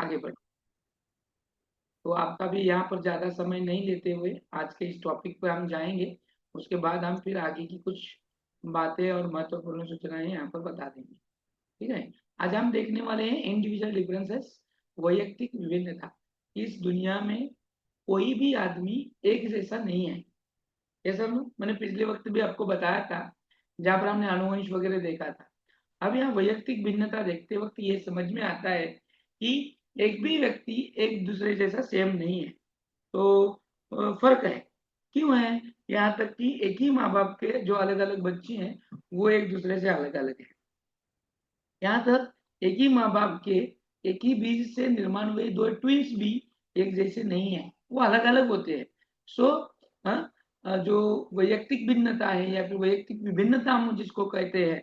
आगे बढ़े। तो आपका भी यहाँ पर ज्यादा समय नहीं लेते हुए आज के इस टॉपिक पर हम जाएंगे, उसके बाद हम फिर आगे की कुछ बातें और महत्वपूर्ण सूचनाएं यहाँ पर बता देंगे। ठीक है, आज हम देखने वाले हैं इंडिविजुअल डिफरेंसेस, वैयक्तिक विभिन्नता। इस दुनिया में कोई भी आदमी एक जैसा नहीं है। जैसा मैंने पिछले वक्त भी आपको बताया था, जहाँ पर हमने अनुवंश वगैरह देखा था। अब यहाँ वैयक्तिक भिन्नता देखते वक्त ये समझ में आता है कि एक भी व्यक्ति एक दूसरे जैसा सेम नहीं है। तो फर्क है, क्यों है? यहाँ तक कि एक ही माँ बाप के जो अलग अलग बच्चे हैं वो एक दूसरे से अलग अलग है। यहाँ तक एक ही माँ बाप के एक ही बीज से निर्माण हुए दो ट्विंस भी एक जैसे नहीं है, वो अलग अलग होते हैं। सो जो वैयक्तिक भिन्नता है या फिर वैयक्तिक विभिन्नता हम जिसको कहते हैं,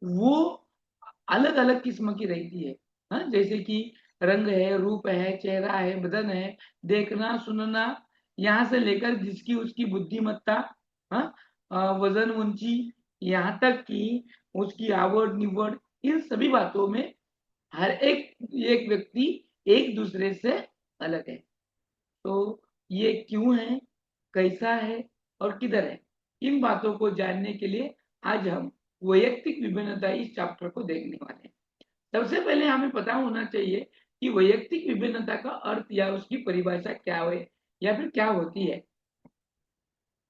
वो अलग अलग किस्म की रहती है। जैसे कि रंग है, रूप है, चेहरा है, बदन है, देखना सुनना, यहाँ से लेकर जिसकी उसकी बुद्धिमत्ता, वजन, ऊंची, यहाँ तक कि उसकी आवड़ निवड़, इन सभी बातों में हर एक व्यक्ति एक दूसरे से अलग है। तो ये क्यों है, कैसा है और किधर है, इन बातों को जानने के लिए आज हम वैयक्तिक विभिन्नता इस चैप्टर को देखने वाले हैं। सबसे पहले हमें पता होना चाहिए कि वैयक्तिक विभिन्नता का अर्थ या उसकी परिभाषा क्या है या फिर क्या होती है।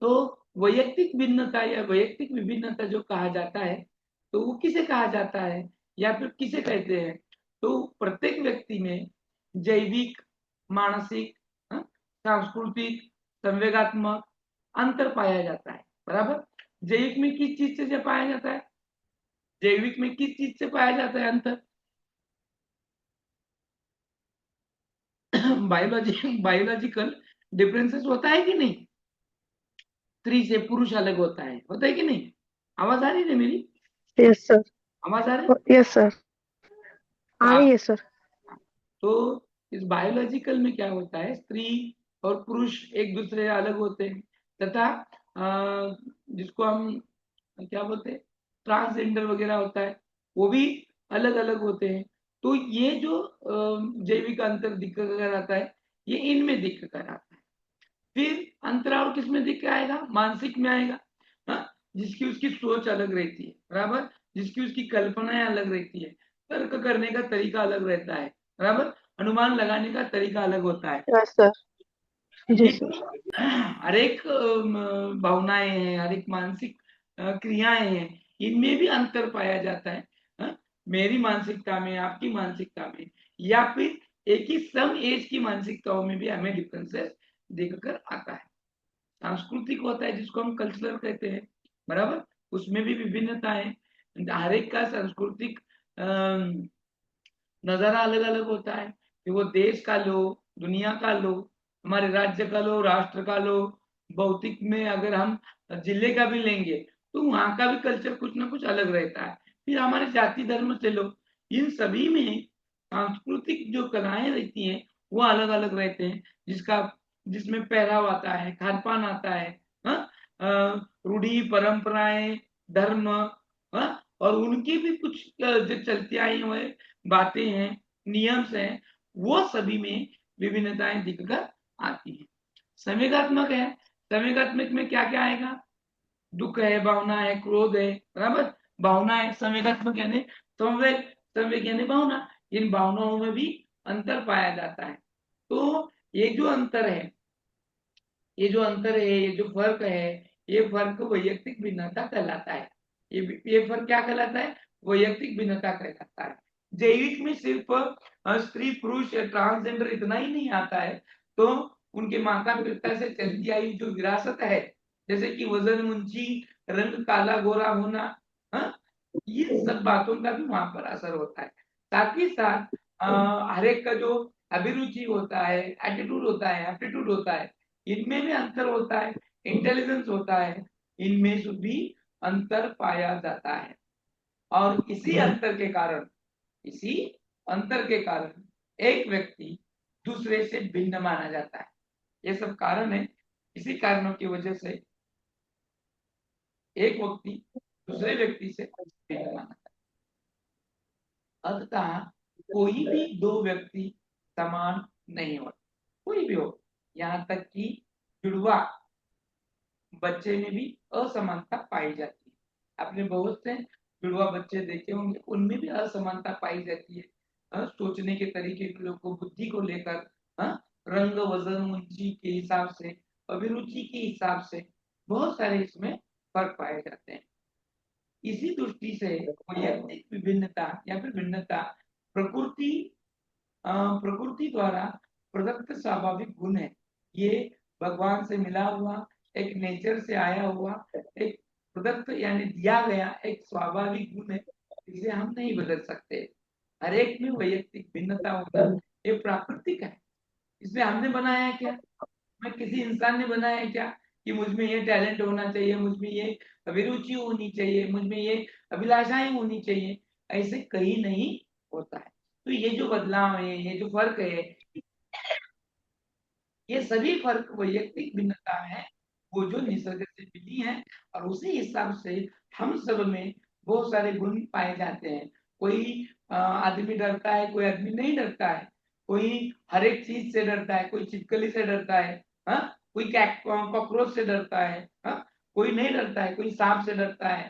तो वैयक्तिक भिन्नता या वैयक्तिक विभिन्नता जो कहा जाता है, तो वो किसे कहा जाता है या फिर किसे कहते हैं? तो प्रत्येक व्यक्ति में जैविक, मानसिक, सांस्कृतिक, संवेगात्मक अंतर पाया जाता है। बराबर, जैविक में किस चीज से पाया जाता है? जैविक में किस चीज से पाया जाता है अंतर? बायोलॉजिकल डिफरेंसेस होता है कि नहीं? स्त्री से पुरुष अलग होता है कि नहीं? आवाज आ रही है मेरी? Yes sir. आवाज आ रही है? यस सर, तो आ रही है सर। तो इस बायोलॉजिकल में क्या होता है, स्त्री और पुरुष एक दूसरे अलग होते हैं, तथा जिसको हम क्या बोलते हैं, ट्रांसजेंडर वगैरह होता है, वो भी अलग अलग होते हैं। तो ये जो जैविक अंतर दिख कर आता है, ये इनमें दिख कर आता है। फिर अंतर और किस में दिख के आएगा? मानसिक में आएगा। जिसकी उसकी सोच अलग रहती है, बराबर, जिसकी उसकी कल्पनाएं अलग रहती है, तर्क करने का तरीका अलग रहता है, बराबर, अनुमान लगाने का तरीका अलग होता है। Yes sir. जी ठीक, सर। हर एक भावनाएं हैं, हर एक मानसिक क्रियाएं हैं, इनमें भी अंतर पाया जाता है। मेरी मानसिकता में, आपकी मानसिकता में, या फिर एक ही सम एज की मानसिकताओं में भी हमें डिफरेंसेस देखकर आता है। सांस्कृतिक होता है जिसको हम कल्चरल कहते हैं, बराबर, उसमें भी विभिन्नता है। हर एक का सांस्कृतिक नजारा अलग अलग होता है, कि वो देश का लो, दुनिया का लो, हमारे राज्य का लो, राष्ट्र का लो, भौतिक में अगर हम जिले का भी लेंगे तो वहां का भी कल्चर कुछ ना कुछ अलग रहता है। फिर हमारे जाति धर्म से लो, इन सभी में सांस्कृतिक जो कलाएं रहती हैं वो अलग अलग रहते हैं, जिसमें पहराव आता है, खान पान आता है, रूढ़ी परंपराएं, धर्म, और उनकी भी कुछ जो चलती आई हुए बातें हैं, नियम हैं, वो सभी में विभिन्नताएं दिखकर आती हैं। संवेगात्मक है, संवेगात्मक में क्या क्या आएगा? दुख है, भावना है, क्रोध है, बराबर, भावना है। संवेगात्मक यानी संवेग, संवेग यानी भावना, इन भावनाओं में भी अंतर पाया जाता है। तो ये जो अंतर है, ये जो फर्क है, ये फर्क वैयक्तिक भिन्नता कहलाता है। ये फर्क क्या कहलाता है? वैयक्तिक भिन्नता कहलाता है। जैविक में सिर्फ स्त्री पुरुष या ट्रांसजेंडर इतना ही नहीं आता है, तो उनके माता पिता से चलती आई जो विरासत है, जैसे कि वजन, ऊंची, रंग, काला गोरा होना, ये सब बातों का भी वहां पर असर होता है। साथ ही साथ हर एक का जो अभिरुचि होता है, एटीट्यूड होता है, एप्टीट्यूड होता है, इनमें भी अंतर होता है, इंटेलिजेंस होता है, इनमें से भी अंतर पाया जाता है। और इसी अंतर के कारण एक व्यक्ति दूसरे से भिन्न माना जाता है। ये सब कारण है, इसी कारणों की वजह से एक व्यक्ति दूसरे व्यक्ति से भिन्न माना जाता है। अतः कोई भी दो व्यक्ति समान नहीं होता, कोई भी हो, यहाँ तक कि जुड़वा बच्चे में भी असमानता पाई जाती है। आपने बहुत से जुड़वा बच्चे देखे होंगे, उनमें भी असमानता पाई जाती है। सोचने के तरीके को, बुद्धि को लेकर, रंग, वजन, ऊंची के हिसाब से, अभिरुचि के हिसाब से बहुत सारे इसमें फर्क पाए जाते हैं। इसी दृष्टि से वैयक्तिक विभिन्नता या फिर भिन्नता प्रकृति प्रकृति द्वारा प्रदत्त स्वाभाविक गुण है। ये भगवान से मिला हुआ, एक नेचर से आया हुआ, एक प्रदत्त यानी दिया गया एक स्वाभाविक गुण है, इसे हम नहीं बदल सकते। हर एक में वैयक्तिक भिन्नता होना ये प्राकृतिक है। इसमें हमने बनाया है क्या? मैं किसी इंसान ने बनाया है क्या कि मुझ में ये टैलेंट होना चाहिए, मुझ में ये अभिरुचि होनी चाहिए, मुझ में ये अभिलाषाएं होनी चाहिए? ऐसे कहीं नहीं होता है। तो ये जो बदलाव है, ये जो फर्क है, ये सभी फर्क वैयक्तिक भिन्नता है, वो जो निसर्ग से मिली है। और उसी हिसाब से हम सब में बहुत सारे गुण पाए जाते हैं। कोई आदमी डरता है, कोई आदमी नहीं डरता है। कोई हर एक चीज से डरता है, कोई छिपकली से डरता है, हाँ, कोई कॉकरोच से डरता है, हाँ, कोई नहीं डरता है, कोई सांप से डरता है।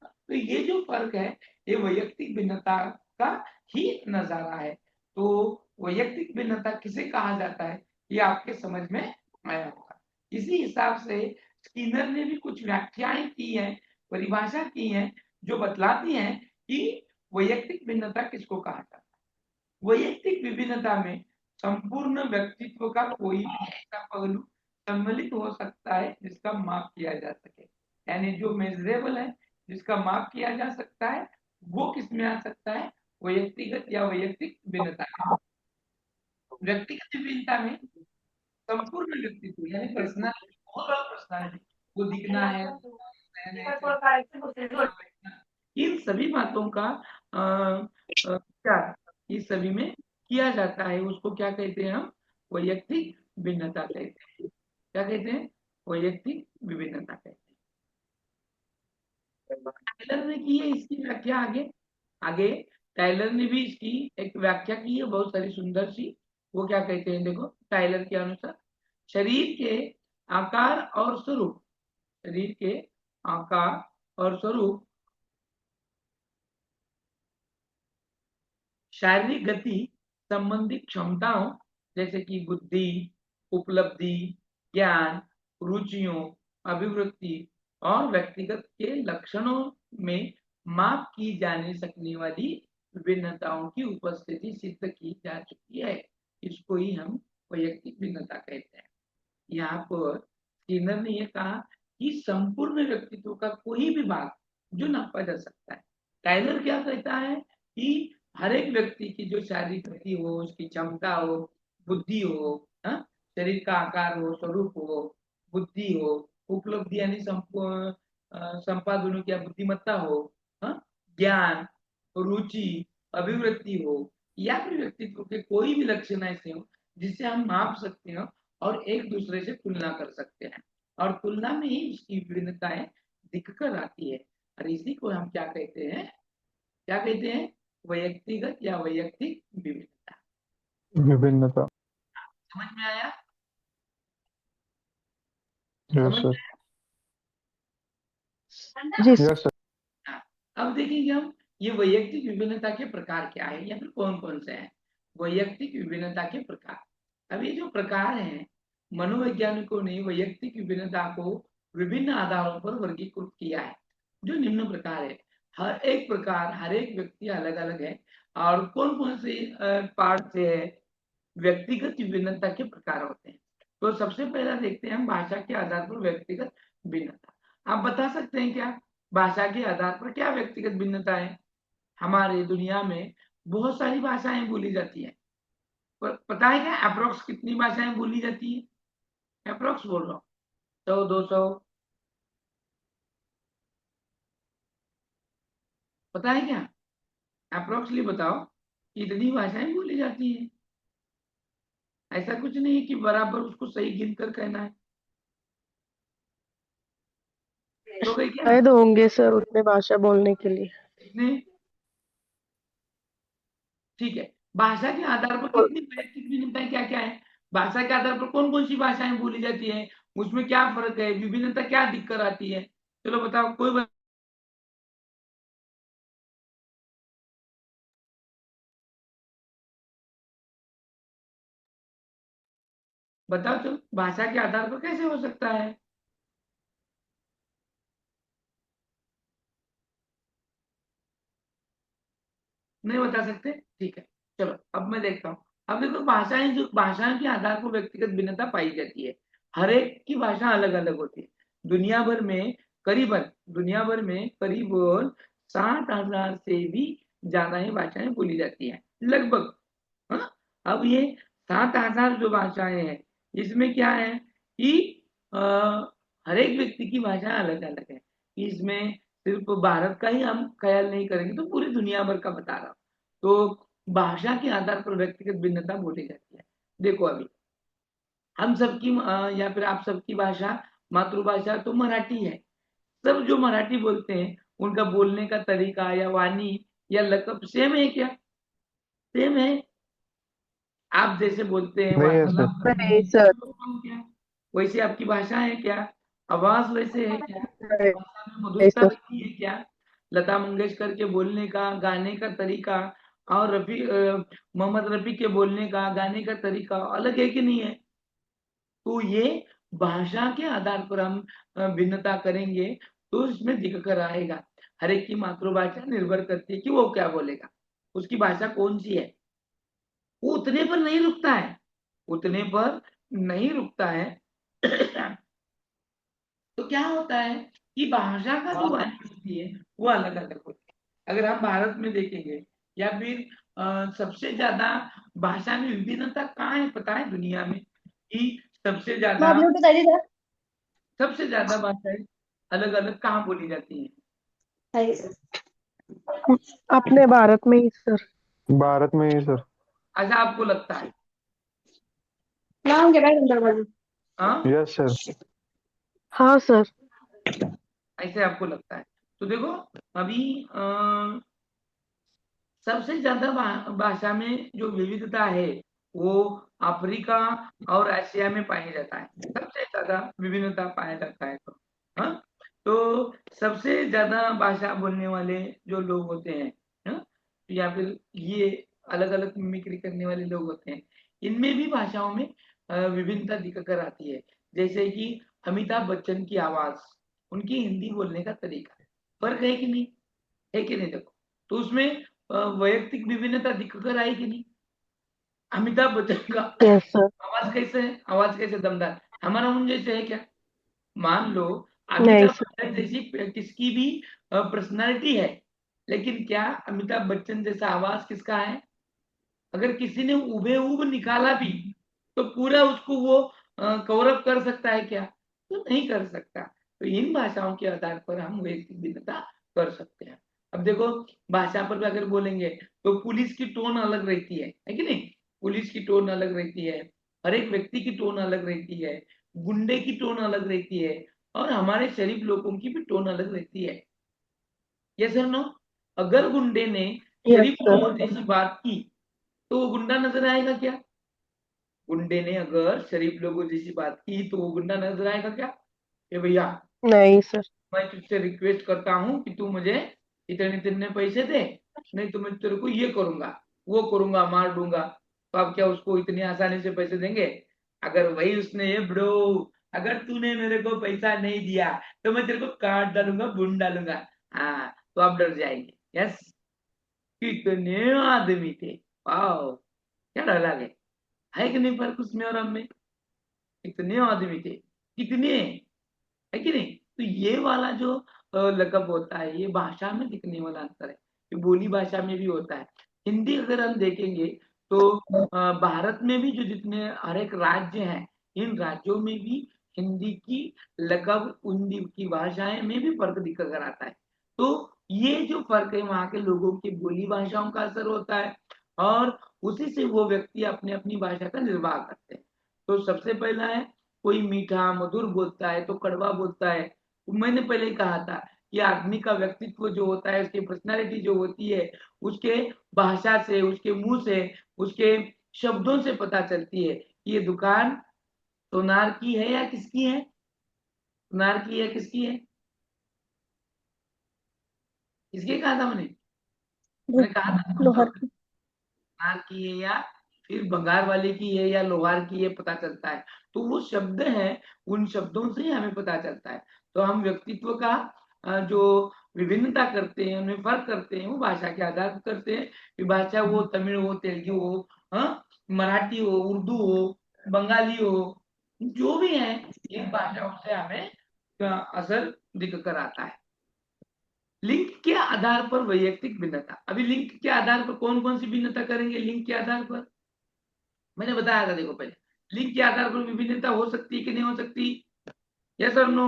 तो ये जो फर्क है, ये वैयक्तिक भिन्नता का ही नजारा है। तो वैयक्तिक भिन्नता किसे कहा जाता है, ये आपके समझ में आया होगा। इसी हिसाब से स्किनर ने भी कुछ व्याख्याएं की हैं, परिभाषा की हैं, जो बतलाती हैं कि वैयक्तिक भिन्नता किसको कहा जाता है। वैयक्तिक विभिन्नता में संपूर्ण व्यक्तित्व का कोई भी ऐसा पहलू सम्मिलित हो सकता है जिसका माप किया जा सके। यानी जो मेजरेबल है, जिसका माप किया जा सकता है, वो किस में आ सकता है? वैयक्तिगत या वैयक्तिक भिन्नता में। व्यक्तिगत विभिन्नता में संपूर्ण व्यक्तित्व यानी पर्सनालिटी, ओवरऑल पर्सनालिटी, वो दिखना है, इन सभी बातों का क्या इस सभी में किया जाता है, उसको क्या कहते हैं हम? वैयक्तिक भिन्नता कहते हैं। क्या कहते हैं? वैयक्तिक विभिन्नता कहते हैं। टाइलर ने की है इसकी व्याख्या आगे। आगे टाइलर ने भी इसकी एक व्याख्या की है, बहुत सारी सुंदर सी। वो क्या कहते हैं, देखो, टाइलर के अनुसार शरीर के आकार और स्वरूप, शरीर के आकार और स्वरूप शारीरिक गति संबंधित क्षमताओं जैसे कि बुद्धि, उपलब्धि, ज्ञान, रुचियों, अभिवृत्ति और व्यक्तिगत के लक्षणों में माप की जाने सकने वाली विभिन्नताओं की उपस्थिति सिद्ध की जा चुकी है। इसको ही हम वैयक्तिक भिन्नता कहते हैं। यहाँ पर स्किनर ने यह कहा कि संपूर्ण व्यक्तित्व का कोई भी भाग जो नापा जा सकता है। टाइलर क्या कहता है कि हर एक व्यक्ति की जो शारीरिक गति हो, उसकी क्षमता हो, बुद्धि हो, शरीर का आकार हो, स्वरूप हो, बुद्धि हो, उपलब्धि यानी संपादनों की बुद्धिमत्ता हो, ज्ञान, रुचि, अभिवृत्ति हो, या फिर व्यक्तित्व के कोई भी लक्षण ऐसे हो जिससे हम माप सकते हो और एक दूसरे से तुलना कर सकते हैं। और तुलना में ही इसकी विभिन्नताएं दिख कर आती है। और इसी को हम क्या कहते हैं? क्या कहते हैं? वैयक्तिगत या वैयक्तिक विभिन्नता। विभिन्नता। समझ में आया? यस समझ सर। में जी सर। आया? हाँ। अब देखेंगे हम ये वैयक्तिक विभिन्नता के प्रकार क्या है या फिर कौन कौन से हैं। वैयक्तिक विभिन्नता के प्रकार, अब ये जो प्रकार हैं, मनोवैज्ञानिकों ने वैयक्तिक विभिन्नता को विभिन्न आधारों पर वर्गीकृत किया है, जो निम्न प्रकार है। हर एक प्रकार, हर एक व्यक्ति अलग अलग है। और कौन कौन से पार्ट से है? व्यक्तिगत विभिन्नता के प्रकार होते हैं। तो सबसे पहला देखते हैं हम भाषा के आधार पर व्यक्तिगत भिन्नता। आप बता सकते हैं क्या भाषा के आधार पर क्या व्यक्तिगत भिन्नता है? हमारे दुनिया में बहुत सारी भाषाएं बोली जाती हैं, पर पता है क्या अप्रोक्स कितनी भाषाएं बोली जाती है? अप्रोक्स बोल रहा हूँ, 100, 200, पता है क्या? अप्रोक्सली बताओ कितनी भाषाएं बोली जाती है। ऐसा कुछ नहीं है कि बराबर उसको सही गिनकर कहना है। तो गई क्या? शायद होंगे सर उतने भाषा बोलने के लिए। कितने? ठीक है, भाषा के आधार पर कितनी वैयक्तिक भिन्नताएं क्या क्या है, भाषा के आधार पर कौन कौन सी भाषाएं बोली जाती है, उसमें क्या फर्क है, विभिन्नता क्या दिक्कत आती है, चलो बताओ कोई बताओ, चलो भाषा के आधार पर कैसे हो सकता है। नहीं बता सकते, ठीक है। चलो अब मैं देखता हूँ। अब देखो, भाषाएं जो भाषाओं के आधार पर व्यक्तिगत भिन्नता पाई जाती है। हर एक की भाषा अलग अलग होती है। दुनिया भर में करीबन दुनिया भर में करीबन 60,000 से भी ज्यादा ही भाषाएं बोली जाती हैं लगभग। हाँ, अब ये 7,000 जो भाषाएं हैं, इसमें क्या है कि अ, हर एक व्यक्ति की भाषा अलग अलग है। इसमें सिर्फ भारत का ही हम ख्याल नहीं करेंगे, तो पूरी दुनिया भर का बता रहा हूँ। तो भाषा के आधार पर व्यक्तिगत भिन्नता बोली जाती है। देखो अभी हम सबकी या फिर आप सबकी भाषा, मातृभाषा तो मराठी है। सब जो मराठी बोलते हैं, उनका बोलने का तरीका या वाणी या लकब सेम है क्या? सेम है। आप जैसे बोलते हैं, नहीं है सर। वार्तालाप करते नहीं हैं, सर। वैसे बोलता हूँ क्या? वैसे आपकी भाषा है क्या? आवाज वैसे है क्या? नहीं भाषा में नहीं मधुरता सर। रहती है क्या? लता मंगेशकर के बोलने का, गाने का तरीका और मोहम्मद रफी के बोलने का, गाने का तरीका अलग है कि नहीं है? तो ये भाषा के आधार पर हम भिन्नता करेंगे, तो इसमें दिख कर आएगा। हर एक की मातृभाषा निर्भर करती है कि वो क्या बोलेगा, उसकी भाषा कौन सी है। वो उतने पर नहीं रुकता है, उतने पर नहीं रुकता है। तो क्या होता है कि भाषा का जो वाणी होती है वो अलग अलग होती है। अगर हम भारत में देखेंगे, या फिर सबसे ज्यादा भाषा में विभिन्नता कहाँ है पता है दुनिया में? कि सबसे माँ ज्यादा ब्लूटूथ आ जरा। सबसे ज्यादा भाषाएं अलग अलग कहाँ बोली जाती हैं? Hi sir. अपने भारत में ही सर। भारत में ही सर। ऐसा आपको लगता है? नाम क्या है अंदर बाजू। हाँ, यस सर। हाँ सर। ऐसे आपको लगता है। तो देखो अभी सबसे ज्यादा भाषा में जो विविधता है वो अफ्रीका और एशिया में पाया जाता है। सबसे ज्यादा विभिन्नता पाया जाता है। तो हाँ, तो सबसे ज्यादा भाषा बोलने वाले जो लोग होते हैं, हाँ, या फिर ये अलग अलग मिमिक्री करने वाले लोग होते हैं, इनमें भी भाषाओं में विभिन्नता दिख कर आती है। जैसे कि अमिताभ बच्चन की आवाज, उनकी हिंदी बोलने का तरीका, फर्क है कि नहीं? है कि नहीं? देखो, तो उसमें वैयक्तिक विभिन्नता दिख कर आई कि नहीं? अमिताभ बच्चन का यस सर। आवाज कैसे है, आवाज कैसे दमदार, हमारा उन जैसे है क्या? मान लो नहीं अमिताभ सर। बच्चन जैसी किसकी भी पर्सनालिटी है, लेकिन क्या अमिताभ बच्चन जैसा आवाज किसका है? अगर किसी ने हुबेहूब निकाला भी, तो पूरा उसको वो कवर अप कर सकता है क्या? तो नहीं कर सकता। तो इन भाषाओं के आधार पर हम वैयक्तिक भिन्नता कर सकते हैं। अब देखो, भाषा पर भी अगर बोलेंगे तो पुलिस की टोन अलग रहती है कि नहीं? पुलिस की टोन अलग रहती है, हर एक व्यक्ति की टोन अलग रहती है, गुंडे की टोन अलग रहती है, और हमारे शरीफ लोगों की भी टोन अलग रहती है। यस और नो? अगर गुंडे ने यस शरीफ सर। लोगों जैसी बात की, तो वो गुंडा नजर आएगा क्या? गुंडे ने अगर शरीफ लोगों जैसी बात की, तो वो गुंडा नजर आएगा क्या? कि भैया, नहीं सर। मैं तुझसे रिक्वेस्ट करता हूँ कि तू मुझे इतने इतने पैसे दे, नहीं तो मैं तेरे को ये करूंगा, वो करूंगा, मार दूंगा। तो आप क्या उसको इतनी आसानी से पैसे देंगे? अगर वही उसने, ये ब्रो, अगर तूने मेरे को पैसा नहीं दिया तो मैं तेरे को काट डालूंगा, भून डालूंगा, हाँ, तो आप डर जाएंगे। यस, कितने आदमी थे, वाह, क्या डायलॉग है कि नहीं? फर्क उसमें और हम में, कितने आदमी थे, कितने, है कि नहीं? तो ये वाला जो लकब होता है, ये भाषा में दिखने वाला अंतर है। ये बोली भाषा में भी होता है। हिंदी अगर हम देखेंगे, तो भारत में भी जो जितने हर एक राज्य हैं, इन राज्यों में भी हिंदी की लकब, हिंदी की भाषाएं में भी फर्क दिख कर आता है। तो ये जो फर्क है, वहाँ के लोगों की बोली भाषाओं का असर होता है, और उसी से वो व्यक्ति अपने अपनी भाषा का निर्वाह करते हैं। तो सबसे पहला है, कोई मीठा मधुर बोलता है तो कड़वा बोलता है। तो मैंने पहले ही कहा था कि आदमी का व्यक्तित्व जो होता है, उसकी पर्सनालिटी जो होती है, उसके भाषा से, उसके मुंह से, उसके शब्दों से पता चलती है कि ये दुकान सोनार की है या किसकी है, सोनार की है किसकी है, किसकी कहा था मैंने कहा था कुछ तो, लोहार की। सोनार की है या फिर भंगार वाले की है या लोहार की है, पता चलता है। तो वो शब्द है, उन शब्दों से ही हमें पता चलता है। तो हम व्यक्तित्व का जो विभिन्नता करते हैं, उनमें फर्क करते हैं, वो भाषा के आधार पर करते हैं। कि भाषा वो तमिल हो, तेलुगु हो, हाँ, मराठी हो, उर्दू हो, बंगाली हो, जो भी है, इन भाषाओं से हमें असर दिख कर आता है। लिंग के आधार पर वैयक्तिक भिन्नता। अभी लिंग के आधार पर कौन कौन सी भिन्नता करेंगे? लिंग के आधार पर मैंने बताया था, देखो पहले लिंग के आधार पर विभिन्नता हो सकती है कि नहीं हो सकती? यस और नो?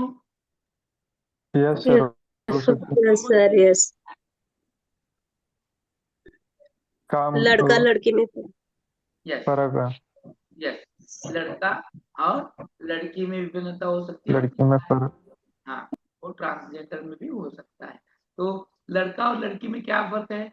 यस सर, हो यस सकती। Yes sir, yes. काम लड़का लड़की में यस, फर्क है, यस, लड़का और लड़की में विभिन्नता हो सकती है, और लड़की में फर्क। हाँ, वो ट्रांसजेंडर में भी हो सकता है। तो लड़का और लड़की में क्या फर्क है?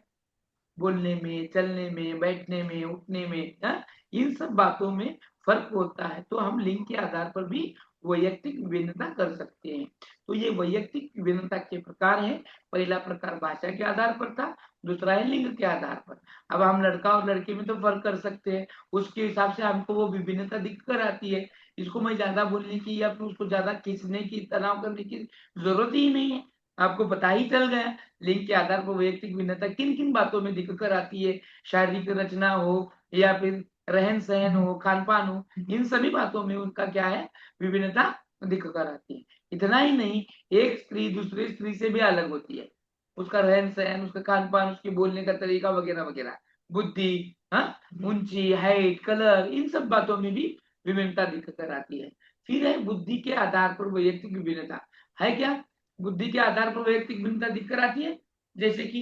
बोलने में, चलने में, बैठने में, उठने में, हाँ, इन सब बातों में फर्क होता है। तो हम लिंग के आधार पर भी वैयक्तिक विभिन्नता कर सकते हैं। तो ये वैयक्तिक विभिन्नता के प्रकार है। पहला प्रकार भाषा के आधार पर था, दूसरा है लिंग के आधार पर। अब हम लड़का और लड़की में तो फर्क कर सकते हैं, उसके हिसाब से हमको वो विभिन्नता दिख कर आती है। इसको मैं ज्यादा बोलने की या फिर उसको ज्यादा खींचने की, तनाव करने की जरूरत ही नहीं है। आपको पता ही चल गया लिंग के आधार पर वैयक्तिक भिन्नता किन किन बातों में दिख कर आती है। शारीरिक रचना हो या फिर रहन सहन हो, खान पान हो, इन सभी बातों में उनका क्या है, विभिन्नता दिख कर आती है। इतना ही नहीं, एक स्त्री दूसरी स्त्री से भी अलग होती है, उसका रहन सहन, उसका खान पान, उसके बोलने का तरीका वगैरह वगैरह, बुद्धि, हाँ, ऊंची, हाइट, कलर, इन सब बातों में भी विभिन्नता दिख कर आती है। फिर है बुद्धि के आधार पर वैयक्तिक विभिन्नता। है क्या? बुद्धि के आधार पर वैयक्तिक भिन्नता दिख कर आती है। जैसे कि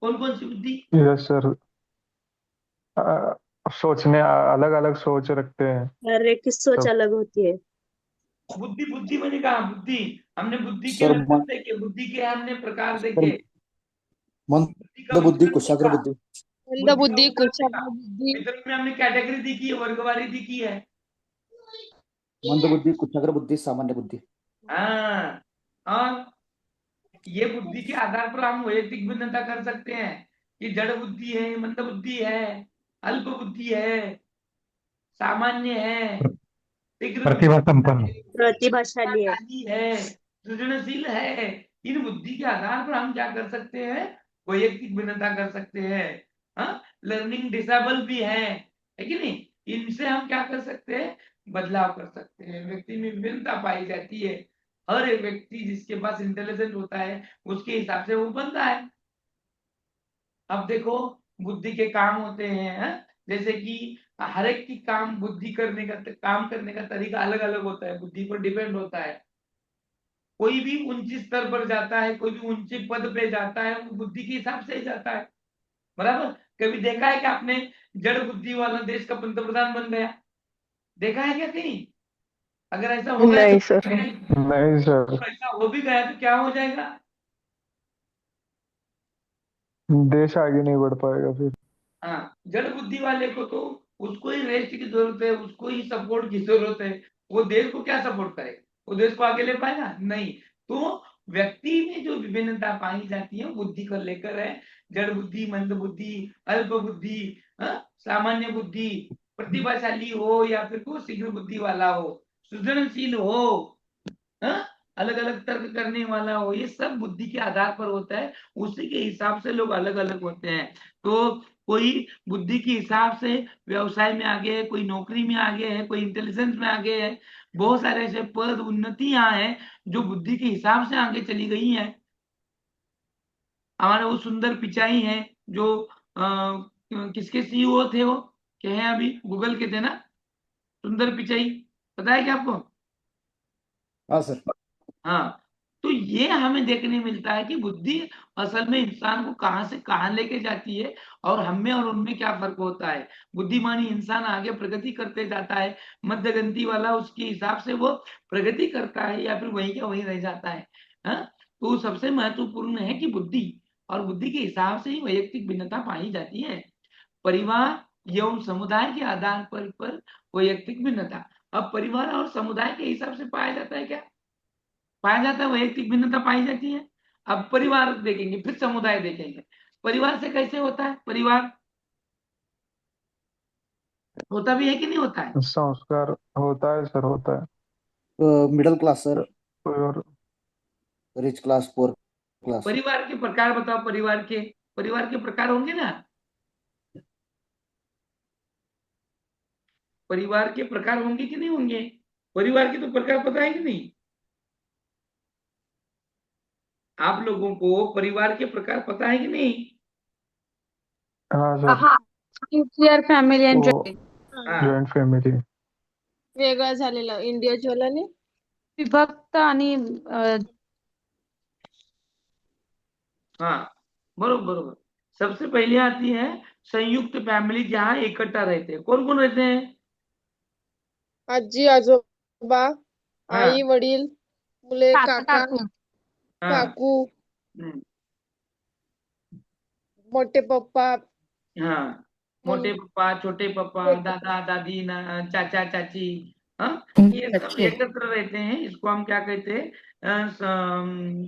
कौन कौन सी बुद्धि? यस सर, सोचने अलग अलग सोच रखते हैं हर एक की सोच सब। अलग होती है। बुद्धि, बुद्धि मैंने कहा बुद्धि, हमने बुद्धि के सर लक्षण देखे, बुद्धि के हमने प्रकार सर देखे, बुद्धि का मंद बुद्धि, वितरण कुशाग्र देखा, बुद्धि। मंद बुद्धि का बुद्धि, वितरण देखा, कुशल बुद्धि। वितरण में हमने कैटेगरी देखी है, वर्गवारी देखी है। मंद बुद्धि, कुशाग्र बुद्धि, सामान्य बुद्धि। हाँ, और ये बुद्धि के आधार पर हम वैयक्तिक भिन्नता कर सकते हैं कि जड़ बुद्धि है, मंद बुद्धि है, अल्प बुद्धि है, सामान्य है, शीघ्र प्रतिभा संपन्न। प्रतिभाशाली है। बुद्धिशाली है, सृजनशील है। इन बुद्धि के आधार पर हम क्या कर सकते हैं? वैयक्तिक भिन्नता कर सकते हैं। हाँ, लर्निंग डिसेबल भी है कि नहीं? इनसे हम क्या कर सकते हैं? बदलाव कर सकते हैं, व्यक्ति में विभिन्नता पाई जाती है। हर एक व्यक्ति जिसके पास इंटेलिजेंट होता है, उसके हिसाब से वो बनता है। अब देखो, बुद्धि के काम होते हैं, जैसे कि हर एक की काम, बुद्धि करने का काम करने का तरीका अलग अलग होता है, बुद्धि पर डिपेंड होता है। कोई भी ऊंची स्तर पर जाता है, कोई भी ऊंचे पद पे जाता है, वो बुद्धि के हिसाब से ही जाता है। बराबर? कभी देखा है कि आपने जड़ बुद्धि वाला देश का पंतप्रधान बन गया? देखा है क्या कहीं? अगर ऐसा हो गया तो नहीं सर। नहीं सर, ऐसा हो भी गया तो क्या हो जाएगा? देश आगे नहीं बढ़ पाएगा फिर। हाँ, जड़ बुद्धि वाले को तो उसको ही रेस्ट की जरूरत है, उसको ही सपोर्ट की जरूरत है। वो देश को क्या सपोर्ट करे? वो देश को आगे ले पाएगा? नहीं। तो व्यक्ति में जो विभिन्नता पाई जाती है वो बुद्धि को लेकर है। जड़ बुद्धि, मंद बुद्धि, अल्प बुद्धि, सामान्य बुद्धि, प्रतिभाशाली हो या फिर को शीघ्र बुद्धि वाला हो, सृजनशील हो, अलग अलग तर्क करने वाला हो, ये सब बुद्धि के आधार पर होता है। उसी के हिसाब से लोग अलग अलग होते हैं। तो कोई बुद्धि के हिसाब से व्यवसाय में आगे है, कोई नौकरी में आगे है, कोई इंटेलिजेंस में आगे है। बहुत सारे ऐसे पद, उन्नति यहाँ है जो बुद्धि के हिसाब से आगे चली गई है। हमारे वो सुंदर पिचाई है जो किसके सीईओ थे, वो क्या है अभी, गूगल के थे ना, सुंदर पिचाई, पता है क्या आपको? हाँ सर। हाँ, तो ये हमें देखने मिलता है कि बुद्धि असल में इंसान को कहां से कहां लेके जाती है, और हम में और उनमें क्या फर्क होता है। बुद्धिमानी इंसान आगे प्रगति करते जाता है, मध्यगति वाला उसके हिसाब से वो प्रगति करता है या फिर वहीं का वहीं रह जाता है। हाँ? तो सबसे महत्वपूर्ण है कि बुद्धि और बुद्धि के हिसाब से ही वैयक्तिक भिन्नता पाई जाती है। परिवार एवं समुदाय के आधार पर वैयक्तिक भिन्नता। अब परिवार और समुदाय के हिसाब से पाया जाता है क्या? पाया जाता है, वैयक्तिक भिन्नता पाई जाती है। अब परिवार देखेंगे, फिर समुदाय देखेंगे। परिवार से कैसे होता है? परिवार होता भी है कि नहीं होता है? संस्कार होता है सर, होता है। मिडिल क्लास सर, और रिच क्लास, पुअर क्लास। परिवार के प्रकार बताओ। परिवार के प्रकार होंगे ना? परिवार के प्रकार होंगे कि नहीं होंगे? परिवार के तो प्रकार पता है कि नहीं आप लोगों को? परिवार के प्रकार पता है कि नहीं? हाँ सर, हा न्यूक्लिअर फॅमिली अँड वो जॉईंट हाँ जॉइंट फॅमिली। वेगळं झालेलं इंडिव्हिज्युअल आणि विभक्त आणि हाँ, बरोबर बरोबर। सबसे पहले आती है संयुक्त फैमिली, जहाँ इकट्ठा रहते हैं। कौन कौन रहते हैं? आजी आजोबा, हाँ आई वडील, मुले काका काका काकू हाँ काकू, हम्म, मोठे पप्पा, हाँ, मोटे मुल- पप्पा, छोटे पप्पा, छोटे दादा दादी, चाचा चाची, हाँ, ये सब अच्छे एकत्र रहते हैं। इसको हम क्या कहते हैं?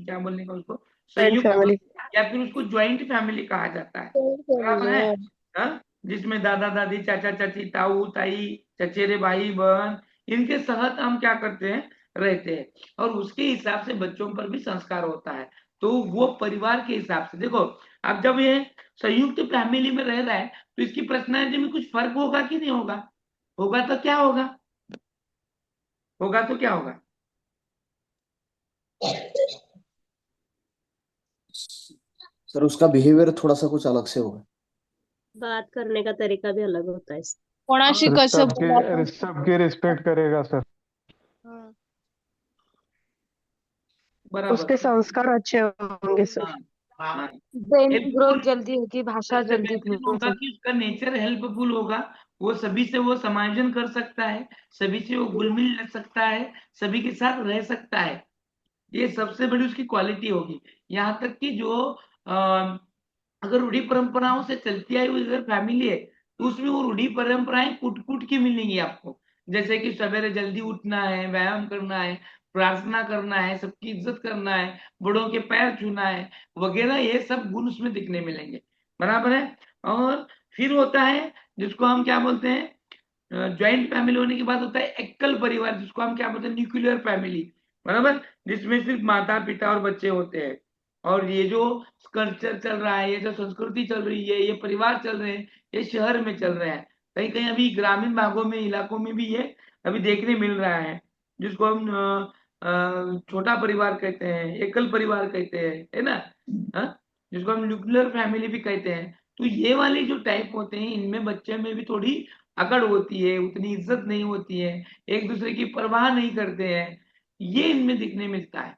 क्या बोलने का उसको? जॉइंट संयुक्त, फॅमिली या फिर उसको ज्वाइंट फैमिली कहा जाता है। बराबर है? हाँ? जिसमें दादा दादी, चाचा चाची, ताऊ ताई, चचेरे भाई बहन, इनके साथ हम क्या करते हैं? रहते हैं। और उसके हिसाब से बच्चों पर भी संस्कार होता है। तो वो परिवार के हिसाब से देखो, अब जब ये संयुक्त फैमिली में रह रहा है तो इसकी पर्सनैलिटी में कुछ फर्क होगा कि नहीं होगा? होगा तो क्या होगा? होगा तो क्या होगा? सर उसका बिहेवियर थोड़ा सा कुछ अलग से होगा। बात करने का तरीका भी अलग होता है। कोणाशी कसं बोलायचं सबकी रिस्पेक्ट करेगा सर। हाँ, बराबर। उसके संस्कार अच्छे होंगे सर। हाँ हाँ। ब्रेन एक ग्रोथ और जल्दी होगी, भाषा सबसे जल्दी बेहतरीन भूल होगा कि उसका नेचर हेल्पफुल होगा। वो सभी से वो समायोजन कर सकता है, सभी से वो घुल मिल सकता है, सभी के साथ रह सकता है। ये सबसे बड़ी उसकी क्वालिटी होगी। यहाँ तक कि जो अगर रूढ़ी परंपराओं से चलती आई हुई अगर फैमिली है तो उसमें वो रूढ़ी परंपराएं कूट कूट की मिलेंगी आपको। जैसे कि सवेरे जल्दी उठना है, व्यायाम करना है, प्रार्थना करना है, सबकी इज्जत करना है, बड़ों के पैर छूना है वगैरह, ये सब गुण उसमें दिखने मिलेंगे। बराबर है? और फिर होता है जिसको हम क्या बोलते हैं, ज्वाइंट फैमिली होने के बाद होता है एकल परिवार, जिसको हम क्या बोलते हैं, न्यूक्लियर फैमिली। बराबर? जिसमें सिर्फ माता पिता और बच्चे होते हैं। और ये जो कल्चर चल रहा है, ये जो संस्कृति चल रही है, ये परिवार चल रहे हैं, ये शहर में चल रहे हैं। कहीं कहीं अभी ग्रामीण भागों में, इलाकों में भी ये अभी देखने मिल रहा है, जिसको हम छोटा परिवार कहते हैं, एकल परिवार कहते हैं, है ना? हाँ? जिसको हम न्यूक्लियर फैमिली भी कहते हैं। तो ये वाले जो टाइप होते हैं, इनमें बच्चे में भी थोड़ी अकड़ होती है, उतनी इज्जत नहीं होती है, एक दूसरे की परवाह नहीं करते हैं, ये इनमें दिखने मिलता है।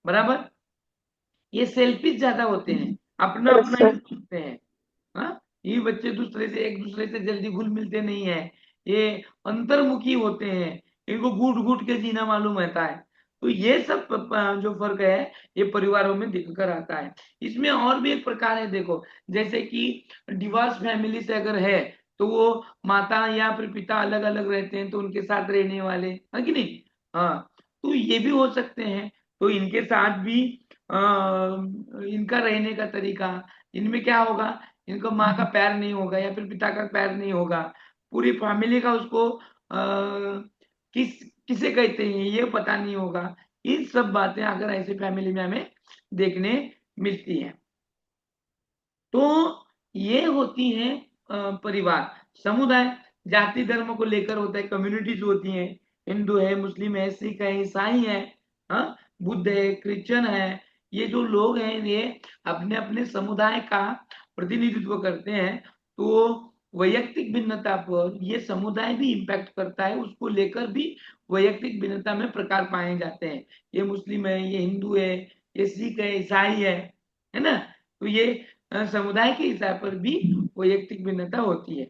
बराबर? ये सेल्फिश ज्यादा होते हैं, अपना अपना ही सोचते हैं। हाँ? ये बच्चे दूसरे से, एक दूसरे से जल्दी घुल मिलते नहीं है, ये अंतर्मुखी होते हैं, इनको घूट घूट के जीना मालूम रहता है। तो ये सब जो फर्क है ये परिवारों में दिख कर आता है। इसमें और भी एक प्रकार है, देखो, जैसे कि डिवोर्स फैमिली से अगर है तो वो माता या फिर पिता अलग अलग रहते हैं तो उनके साथ रहने वाले, है कि नहीं? हाँ, तो ये भी हो सकते हैं। तो इनके साथ भी इनका रहने का तरीका, इनमें क्या होगा, इनको माँ का प्यार नहीं होगा या फिर पिता का प्यार नहीं होगा, पूरी फैमिली का उसको किस किसे कहते हैं ये पता नहीं होगा। ये सब बातें अगर ऐसे फैमिली में हमें देखने मिलती हैं। तो ये होती है परिवार। समुदाय जाति धर्म को लेकर होता है, कम्युनिटीज होती हैं, हिंदू है, मुस्लिम है, सिख है, ईसाई है, हाँ, बुद्ध है, क्रिश्चियन है। ये जो लोग हैं ये अपने अपने समुदाय का प्रतिनिधित्व करते हैं। तो वैयक्तिक भिन्नता पर ये समुदाय भी इम्पैक्ट करता है, उसको लेकर भी वैयक्तिक भिन्नता में प्रकार पाए जाते हैं। ये मुस्लिम है, ये हिंदू है, ये सिख है, ईसाई है ना? तो ये समुदाय के हिसाब पर भी वैयक्तिक भिन्नता होती है।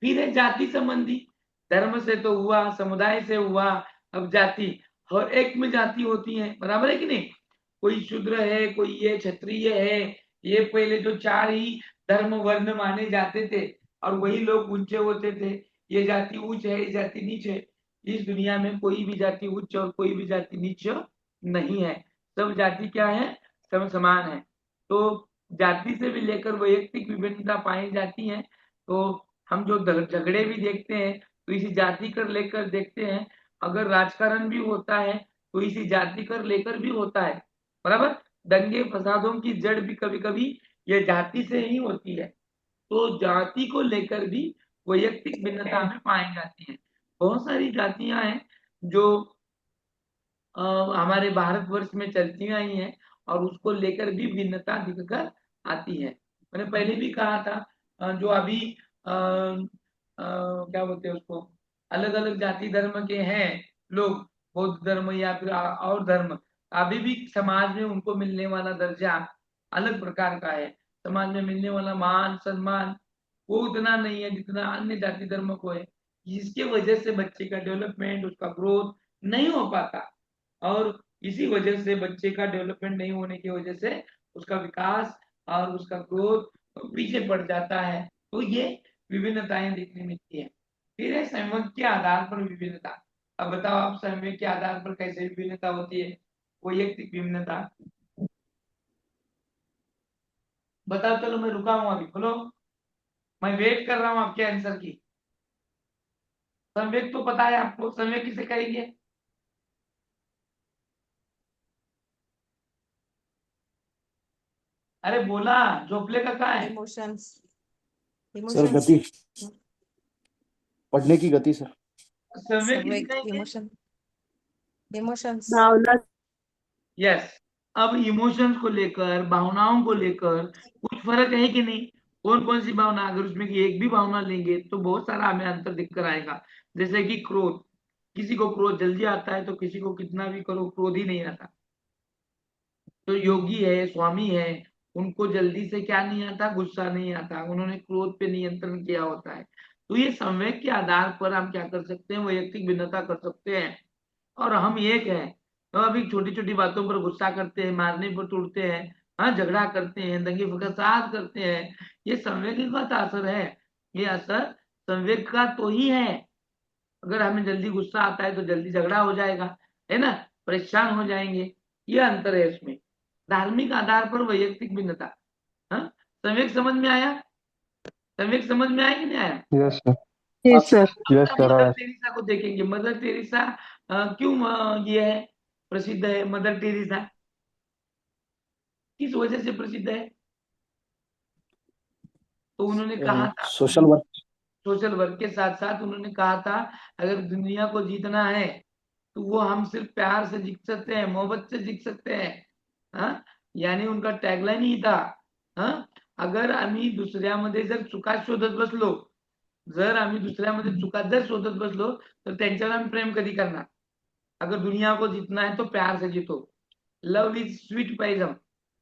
फिर है जाति संबंधी। धर्म से तो हुआ, समुदाय से हुआ, अब जाति, हर एक में जाति होती है। बराबर है कि नहीं? कोई शूद्र है, कोई ये क्षत्रिय है, ये पहले जो 4 ही धर्म वर्ण माने जाते थे और वही लोग ऊंचे होते थे, ये जाति उच्च है, ये जाति नीच है। इस दुनिया में कोई भी जाति उच्च और कोई भी जाति नीच नहीं है। सब जाति क्या है, सब समान है। तो जाति से भी लेकर वैयक्तिक विभिन्नता पाई जाती है। तो हम जो झगड़े भी देखते हैं तो इसी जाति कर लेकर देखते हैं। अगर राजकारण भी होता है तो इसी जाति कर लेकर भी होता है, बराबर। दंगे फसादों की जड़ भी कभी कभी ये जाति से ही होती है। तो जाति को लेकर भी वैयक्तिक भिन्नता में पाई जाती है। बहुत सारी जातियां हैं जो हमारे भारतवर्ष में चलती आई हैं और उसको लेकर भी भिन्नता दिखकर आती है। मैंने पहले भी कहा था जो अभी क्या बोलते हैं उसको, अलग अलग जाति धर्म के हैं लोग, बौद्ध धर्म या फिर और धर्म, अभी भी समाज में उनको मिलने वाला दर्जा अलग प्रकार का है। समाज में मिलने वाला मान सम्मान वो उतना नहीं है जितना अन्य जाति धर्म को है, जिसके वजह से बच्चे का डेवलपमेंट, उसका ग्रोथ नहीं हो पाता। और इसी वजह से बच्चे का डेवलपमेंट नहीं होने की वजह से उसका विकास और उसका ग्रोथ पीछे पड़ जाता है। तो ये विभिन्नताएं देखने मिलती है। फिर है संयोग के आधार पर विभिन्नता। अब बताओ आप, संयोग के आधार पर कैसे विभिन्नता होती है? वैयक्तिक विभिन्नता बताओ। चलो मैं रुका हूं अभी, बोलो, मैं वेट कर रहा हूं आपके आंसर की। संवेग तो पता है आपको, संवेग किसे कहेंगे? अरे बोला, झोपले का कहाँ है? इमोशंस सर गति, पढ़ने की गति सर। संवेग किसे कहेंगे? इमोशन इमोशंस भावना। यस। अब इमोशंस को लेकर, भावनाओं को लेकर कुछ फर्क है कि नहीं? कौन कौन सी भावना, अगर उसमें की एक भी भावना लेंगे तो बहुत सारा हमें अंतर दिख कर आएगा। जैसे कि क्रोध, किसी को क्रोध जल्दी आता है तो किसी को कितना भी करो क्रोध ही नहीं आता। तो योगी है, स्वामी है, उनको जल्दी से क्या नहीं आता, गुस्सा नहीं आता, उन्होंने क्रोध पे नियंत्रण किया होता है। तो ये संवेग के आधार पर हम क्या कर सकते हैं, वैयक्तिक भिन्नता कर सकते हैं। और हम एक हैं तो अभी छोटी छोटी बातों पर गुस्सा करते हैं, मारने पर टूटते हैं, हाँ झगड़ा करते हैं, दंगे फसाद करते हैं। ये संवेग का असर है, ये असर संवेग का तो ही है। अगर हमें जल्दी गुस्सा आता है तो जल्दी झगड़ा हो जाएगा, है ना, परेशान हो जाएंगे। ये अंतर है इसमें। धार्मिक आधार पर वैयक्तिक भिन्नता, हाँ संवेग समझ में आया? संवेग समझ में आया कि नहीं आया? Yes sir. Yes sir. Yes अब सर मदर आया। टेरेसा को देखेंगे। मदर टेरेसा क्यों ये है, प्रसिद्ध है मदर टेरेसा? किस वजह से प्रसिद्ध है? तो उन्होंने कहा था, सोशल वर्क। सोशल वर्क के साथ साथ उन्होंने कहा था अगर दुनिया को जीतना है तो वो हम सिर्फ प्यार से जीत सकते हैं, मोहब्बत से जीत सकते हैं। हाँ, यानी उनका टॅगलाईन ही था, हाँ, अगर आम्ही दुसऱ्यामध्ये जर चुका शोधत बसलो, जर आम्ही दुसऱ्यामध्ये चुका जर शोधत बसलो तर त्यांच्यावर आम्ही प्रेम कधी करणार? अगर दुनिया को जीतना है तो प्यार से जीतो। लव इज स्वीट पॉइजन,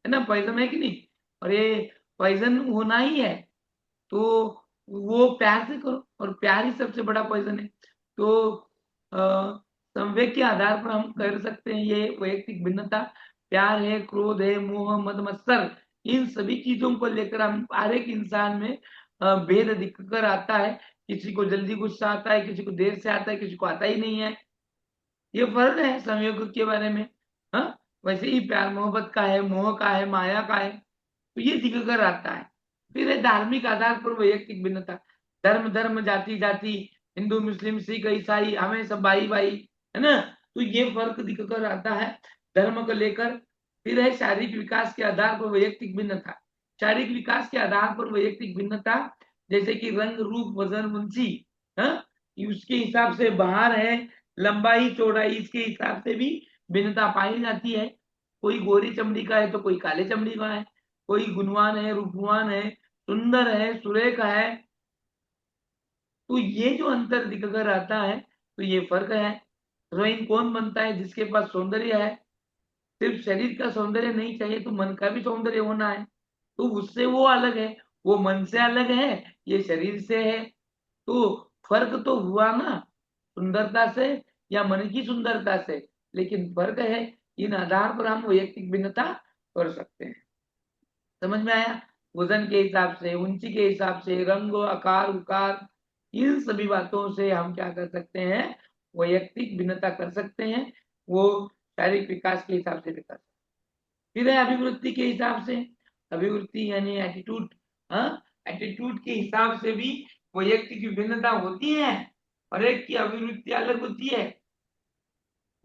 है ना, पॉइजन है कि नहीं? और ये पॉइजन होना ही है तो वो प्यार से करो, और प्यार ही सबसे बड़ा पॉइजन है। तो संवेग के आधार पर हम कर सकते हैं ये वैयक्तिक भिन्नता। प्यार है, क्रोध है, मोह, मद, मत्सर, इन सभी चीजों को लेकर हम हर एक इंसान में भेद दिख कर आता है। किसी को जल्दी गुस्सा आता है, किसी को देर से आता है, किसी को आता ही नहीं है। ये फर्क है संयोग के बारे में। हाँ, वैसे ही प्यार मोहब्बत का है, मोह का है, माया का है, तो ये दिख कर आता है। फिर है धार्मिक आधार पर वैयक्तिक भिन्नता। धर्म धर्म, जाति जाति, हिंदू मुस्लिम सिख ईसाई, हमें सब भाई भाई, है ना। तो ये फर्क दिख कर आता है धर्म को लेकर। फिर है शारीरिक विकास के आधार पर वैयक्तिक भिन्नता। शारीरिक विकास के आधार पर वैयक्तिक भिन्नता, जैसे कि रंग रूप वजन उंची, हाँ, उसके हिसाब से बाहर है, लंबाई चौड़ाई, इसके हिसाब से भी भिन्नता पाई जाती है। कोई गोरी चमड़ी का है तो कोई काले चमड़ी का है, कोई गुणवान है, रूपवान है, सुंदर है, सुरेख है। तो ये जो अंतर दिख कर आता है तो ये फर्क है। हीरोइन कौन बनता है? जिसके पास सौंदर्य है। सिर्फ शरीर का सौंदर्य नहीं चाहिए, तो मन का भी सौंदर्य होना है। तो उससे वो अलग है, वो मन से अलग है, ये शरीर से है। तो फर्क तो हुआ ना सुंदरता से या मन की सुंदरता से, लेकिन फर्क है इन आधार पर हम वैयक्तिक भिन्नता कर सकते हैं। समझ में आया? वजन के हिसाब से, ऊंची के हिसाब से, रंग, आकार, उकार, इन सभी बातों से हम क्या कर सकते हैं, वैयक्तिक भिन्नता कर सकते हैं। वो शारीरिक विकास के हिसाब से भी कर सकते हैं। फिर है अभिवृत्ति के हिसाब से। अभिवृत्ति यानी एटीट्यूड। हाँ, एटीट्यूड के हिसाब से भी वैयक्तिक विभिन्नता होती है। हर एक की अभिवृत्ति अलग होती है।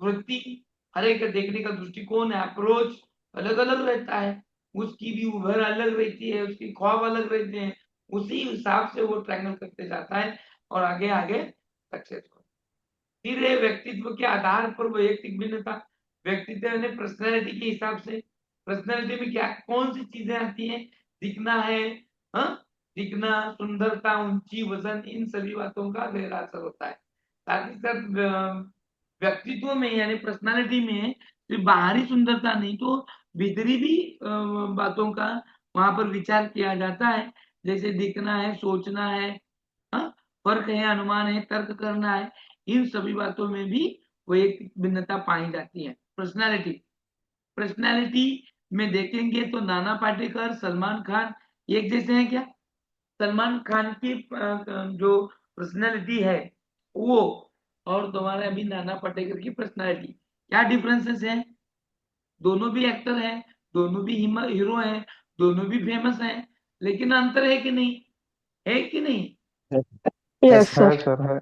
वृत्ति, हर एक का देखने का दृष्टिकोण है, अप्रोच अलग अलग रहता है। उसकी भी उभर अलग रहती है, उसकी ख्वाब अलग रहते हैं। उसी हिसाब से वो ट्रैंगल करते जाता है और आगे आगे सक्सेस हो। फिर है व्यक्तित्व के आधार पर वैयक्तिक भिन्नता। व्यक्तित्व यानी पर्सनैलिटी के हिसाब से। पर्सनैलिटी में क्या कौन सी चीजें आती हैं? दिखना है, हाँ, दिखना, सुंदरता, ऊंची, वजन, इन सभी बातों का गहरा असर होता है। साथ ही साथ व्यक्तित्व में यानी पर्सनालिटी में सिर्फ बाहरी सुंदरता नहीं तो भीतरी भी बातों का वहां पर विचार किया जाता है। जैसे दिखना है, सोचना है, हाँ, फर्क है, अनुमान है, तर्क करना है, इन सभी बातों में भी वो एक भिन्नता पाई जाती है। पर्सनालिटी, पर्सनालिटी में देखेंगे तो नाना पाटेकर, सलमान खान एक जैसे हैं क्या? सलमान खान की जो पर्सनालिटी है वो और तुम्हारे अभी नाना पाटेकर की पर्सनालिटी क्या डिफरेंसेस है? दोनों भी एक्टर हैं, दोनों भी हीरो हैं, दोनों भी फेमस हैं, लेकिन अंतर है कि नहीं? है कि नहीं? यस है सर। सर, है।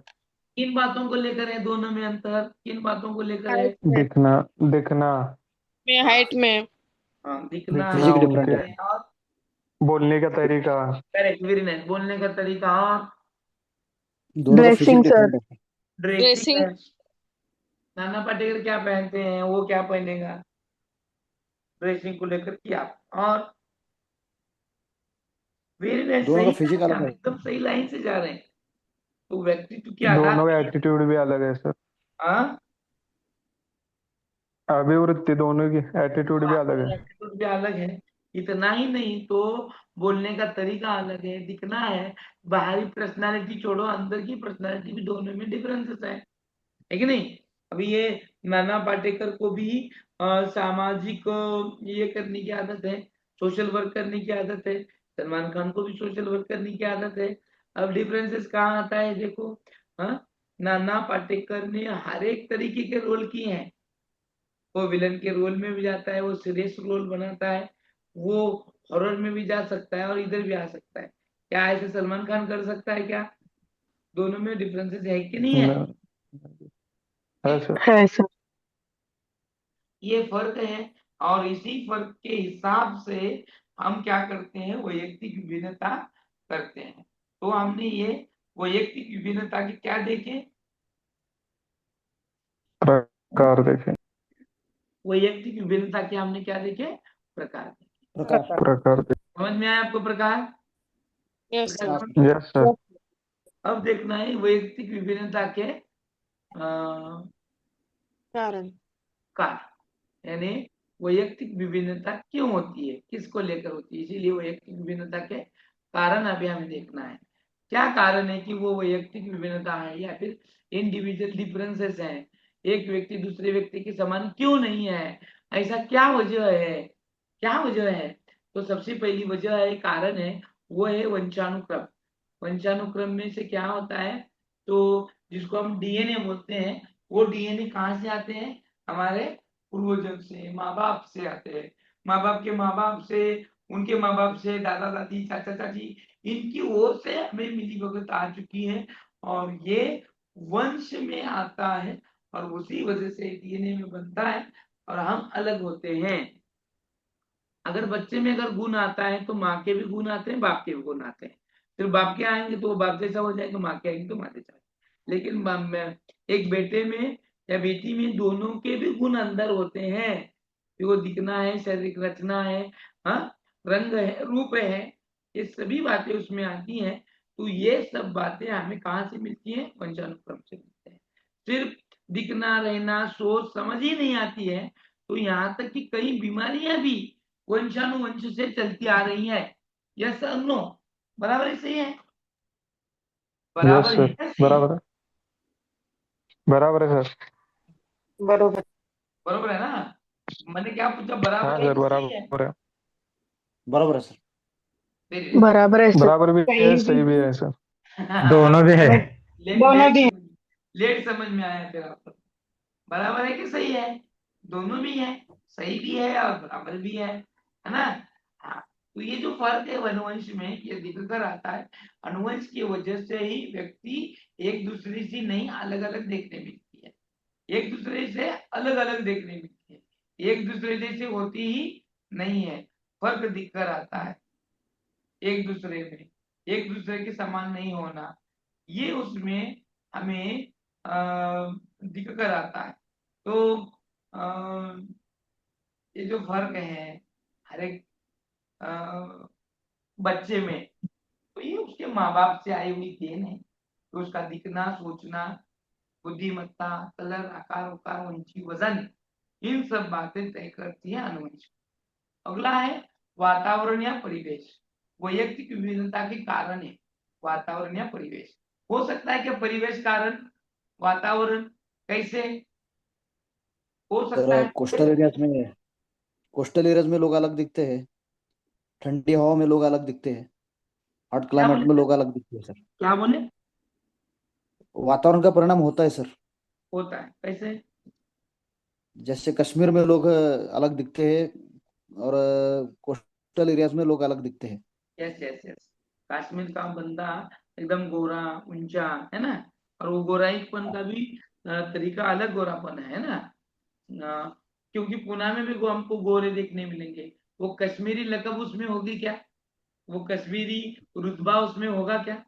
किन बातों को लेकर है दोनों में अंतर? किन बातों को लेकर है? हाइट में, दिखना, दिखना, हाइट में। हाँ, दिखना दिखना फिजिक है, डिफरेंट उनके, है। और बोलने का तरीका। करेक्ट, वेरी नाइस, बोलने का तरीका और दोनों का फिजिक ड्रेसिंग सर। डिफरेंट है। Dressing dressing. है। नाना पाटेकर क्या पहनते हैं, वो क्या पहनेगा, ड्रेसिंग को लेकर किया। और वेरी नाइस, दोनों का सही फिजिक कहा, अलग आप है। एकदम सही लाइन से जा रहे हैं। तो व्यक्तित्व के आधार दोनों का पर एटीट्यूड भी अलग है सर। हाँ, अभिवृत्ति दोनों की एटीट्यूड भी अलग है। एटीट्यूड भी अलग है। इतना ही नहीं तो बोलने का तरीका अलग है, दिखना है, बाहरी पर्सनालिटी छोड़ो, अंदर की पर्सनालिटी भी, दोनों में डिफरेंसेस है कि नहीं? अभी ये नाना पाटेकर को भी सामाजिक ये करने की आदत है, सोशल वर्क करने की आदत है। सलमान खान को भी सोशल वर्क करने की आदत है। अब डिफरेंसेस कहाँ आता है देखो। हाँ, नाना पाटेकर ने हर एक तरीके के रोल किए हैं। वो विलन के रोल में भी जाता है, वो सीरियस रोल बनाता है, वो हॉरर में भी जा सकता है और इधर भी आ सकता है। क्या ऐसे सलमान खान कर सकता है क्या? दोनों में डिफरेंसेस है कि नहीं है? न- है सर। है सर। ये फर्क है। और इसी फर्क के हिसाब से हम क्या करते हैं, वैयक्तिक विभिन्नता करते हैं। तो हमने ये वैयक्तिक विभिन्नता के क्या देखे? प्रकार देखें। वैयक्तिक विभिन्नता के हमने क्या देखे? प्रकार देखे। प्रकार। प्रकार देखें। समझ में आया आपको प्रकार? यस प्रकार सर। समझ में? Yes sir. अब देखना है वैयक्तिक विभिन्नता के कारण। कारण, यानी वैयक्तिक विभिन्नता क्यों होती है, किसको लेकर होती है, इसीलिए वैयक्तिक विभिन्नता के कारण अभी हमें देखना है। क्या कारण है कि वो वैयक्तिक विभिन्नता है या फिर इंडिविजुअल डिफरेंसेस हैं, एक व्यक्ति दूसरे व्यक्ति के समान क्यों नहीं है, ऐसा क्या वजह है, क्या वजह है? तो सबसे पहली वजह है, कारण है, वो है वंशानुक्रम। वंशानुक्रम में से क्या होता है, तो जिसको हम डीएनए बोलते हैं, वो डीएनए कहाँ से आते हैं? हमारे पूर्वजों से, माँ बाप से आते हैं। माँ बाप के माँ बाप से, उनके माँ बाप से, दादा दादी, चाचा चाची, इनकी ओर से हमें मिली भगत आ चुकी है और ये वंश में आता है और उसी वजह से डीएनए में बनता है और हम अलग होते हैं। अगर बच्चे में अगर गुण आता है तो माँ के भी गुण आते हैं, बाप के भी गुण आते हैं। फिर बाप के आएंगे तो वो बाप जैसा हो जाएगा, माँ के आएंगे तो माँ जैसा। लेकिन एक बेटे में या बेटी में दोनों के भी गुण अंदर होते हैं। कि वो दिखना है, शारीरिक रचना है, हाँ, रंग है, रूप है, ये सभी बातें उसमें आती हैं। तो ये सब बातें हमें कहाँ से मिलती हैं? वंशानुक्रम से मिलते हैं। सिर्फ दिखना, रहना, सोच समझ ही नहीं आती है तो यहाँ तक कि कई बीमारियां भी वंशानुवंश से चलती आ रही है। यस और नो? बराबर ही सही है? यस बराबर है सर, या सही है? बराबर है। बराबर है सर। बरोबर। बराबर है ना? मैंने क्या पूछा, बराबर हाँ है सर, कि सही है? बराबर है। बराबर है सर। वेरी बराबर है सर। बराबर भी है, सही भी है सर। दोनों भी है। दोनों भी लेट समझ में आया फिर आपको। बराबर है कि सही है? दोनों भी है, सही भी है और बराबर भी है ना? हाँ। तो ये जो फर्क है वनवंश में ये दिख कर आता है। अनुवंश की वजह से ही व्यक्ति एक दूसरे से नहीं अलग अलग देखने मिलती है, एक दूसरे से अलग अलग देखने मिलती है, एक दूसरे जैसे होती ही नहीं है। फर्क दिख कर आता है एक दूसरे में, एक दूसरे के समान नहीं होना, ये उसमें हमें दिख कर आता है। तो अ, ये जो फर्क है हर एक अ, बच्चे में, तो ये उसके माँ बाप से आई हुई देन है। तो उसका दिखना, सोचना, बुद्धिमत्ता, कलर, आकार उकार, ऊंची, वजन, इन सब बातें तय करती है अनुवंश। अगला है वातावरण या परिवेश। वैयक्तिक विभिन्नता के कारण है वातावरण या परिवेश। हो सकता है कि परिवेश कारण वातावरण कैसे हो सकता सर है? कोस्टल एरियाज में लोग अलग दिखते हैं, ठंडी हवा में लोग अलग दिखते हैं, हॉट क्या क्लाइमेट में बोले? लोग अलग दिखते हैं सर। क्या बोले? वातावरण का परिणाम होता है सर। होता है कैसे? जैसे कश्मीर में लोग अलग दिखते हैं और कोस्टल एरियाज में लोग अलग दिखते हैं। Yes yes yes. कश्मीर का बंदा एकदम गोरा, ऊंचा, है ना? और वो गोराईपन का भी तरीका अलग गोरापन है ना? क्योंकि पुणे में भी हमको गोरे देखने मिलेंगे। वो कश्मीरी लकब उसमें होगी क्या? वो कश्मीरी रुतबा उसमें होगा क्या?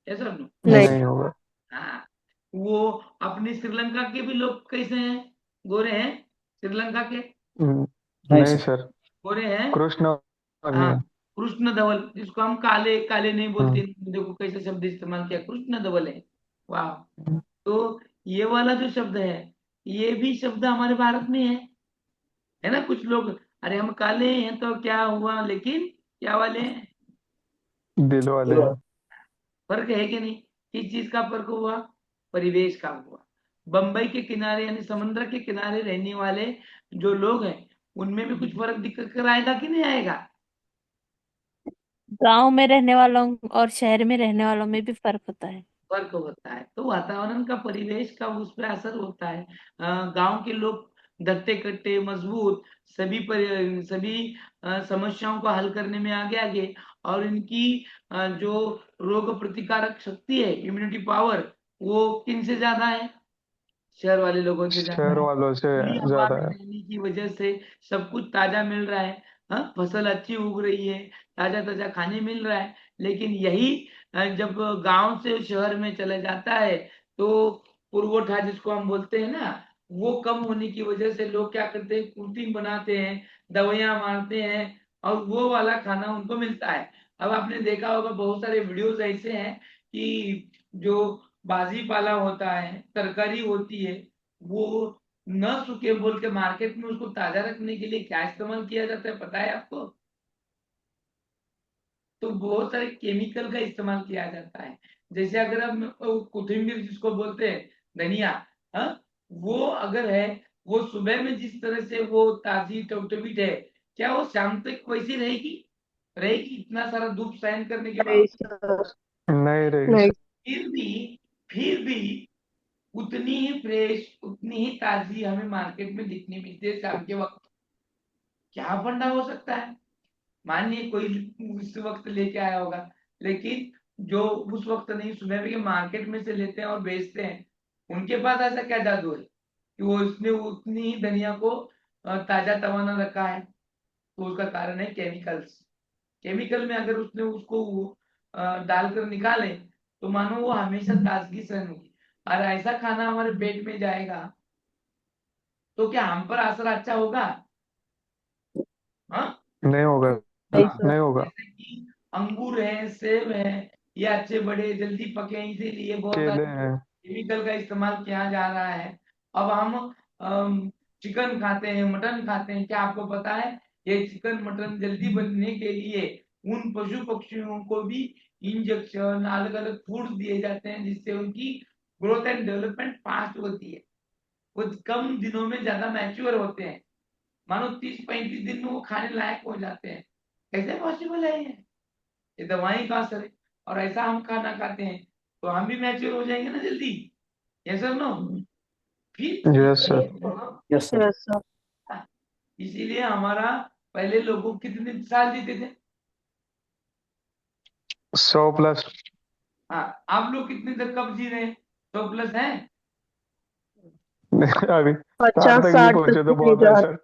ऐसा ना? नहीं। नहीं होगा। हाँ। वो अपने श्रीलंका के भी लोग कैसे हैं? गोरे हैं श्रीलंका के? नहीं नहीं सर। सर, गोरे हैं। कृष्ण हाँ। है। कृष्ण धवल, जिसको हम काले काले नहीं बोलते, हम्म, देखो कैसे शब्द इस्तेमाल किया, कृष्ण धवल है। वाह। तो ये वाला जो शब्द है, ये भी शब्द हमारे भारत में है ना? कुछ लोग, अरे हम काले हैं तो क्या हुआ, लेकिन क्या वाले हैं? दिल वाले हैं। फर्क है कि नहीं? किस चीज का फर्क हुआ? परिवेश का हुआ। बंबई के किनारे यानी समुद्र के किनारे रहने वाले जो लोग हैं, उनमें भी कुछ फर्क दिख कर आएगा कि नहीं आएगा? गांव में रहने वालों और शहर में रहने वालों में भी फर्क होता है। फर्क होता है। तो वातावरण का, परिवेश का उस पर असर होता है। गांव के लोग डटे कट्टे मजबूत, सभी समस्याओं को हल करने में आगे आगे, और इनकी जो रोग प्रतिकारक शक्ति है, इम्यूनिटी पावर, वो किन से ज्यादा है? शहर वाले लोगों से ज्यादा शहर है। वालों से खुली हवा ज्यादा में है। रहने की वजह से सब कुछ ताजा मिल रहा है। हाँ, फसल अच्छी उग रही है, ताजा ताजा खाने मिल रहा है। लेकिन यही जब गांव से शहर में चला जाता है, तो पुरवठा जिसको हम बोलते हैं ना, वो कम होने की वजह से लोग क्या करते हैं, कृत्रिम बनाते हैं, दवाइयां मारते हैं, और वो वाला खाना उनको मिलता है। अब आपने देखा होगा बहुत सारे वीडियोस ऐसे हैं कि जो बाजी पाला होता है, तरकारी होती है, वो न सूखे बोल के मार्केट में उसको ताजा रखने के लिए क्या इस्तेमाल किया जाता है पता है आपको? तो बहुत सारे केमिकल का इस्तेमाल किया जाता है। जैसे अगर हम कोथिंबीर जिसको बोलते हैं, धनिया, हाँ, वो अगर है, वो सुबह में जिस तरह से वो ताजी टोटवीट है, क्या वो शाम तक वैसी रहेगी? रहेगी इतना सारा धूप सहन करने के नहीं बाद? सर। नहीं रहेगी नहीं। सर। फिर भी फिर भी उतनी ही फ्रेश, उतनी ही ताजी हमें मार्केट में दिखने मिलती है शाम के वक्त। क्या फंडा हो सकता है? मानिए कोई उस वक्त लेके आया होगा, लेकिन जो उस वक्त नहीं, सुबह में मार्केट में से लेते हैं और बेचते हैं, उनके पास ऐसा क्या जादू है कि वो उसने उतनी ही धनिया को ताजा तवाना रखा है? तो उसका कारण है केमिकल्स। केमिकल में अगर उसने उसको डालकर निकाले, तो मानो वो हमेशा ताजगी सहन होगी। और ऐसा खाना हमारे पेट में जाएगा, तो क्या हम पर असर अच्छा होगा? हाँ। नहीं होगा। नहीं हाँ। सर। नहीं होगा। जैसे कि अंगूर है, सेब है, ये अच्छे बड़े जल्दी पके, इसीलिए बहुत केले सारे हैं। केमिकल का इस्तेमाल किया जा रहा है। अब हम चिकन खाते हैं, मटन खाते हैं, क्या आपको पता है ये चिकन मटन जल्दी बनने के लिए उन पशु पक्षियों को भी इंजेक्शन, अलग अलग फूड दिए जाते हैं, जिससे उनकी ग्रोथ एंड डेवलपमेंट फास्ट होती है, वो कम दिनों में ज्यादा मैच्योर होते हैं, मानो 30-35 दिन में वो खाने लायक हो जाते हैं। कैसे पॉसिबल है ये दवाई का असर है। और ऐसा हम खाना खाते हैं तो हम भी मैच्योर हो जाएंगे ना जल्दी। यस और नो? फिर yes sir. Yes sir. Yes sir. इसीलिए हमारा पहले लोगों कितने साल जीते थे? 100+। हाँ, आप लोग कितने तक कब जी रहे हैं? 100+ है? अभी 60 50 तक भी 60 तक पहुंचे तो चले बहुत है जा सर।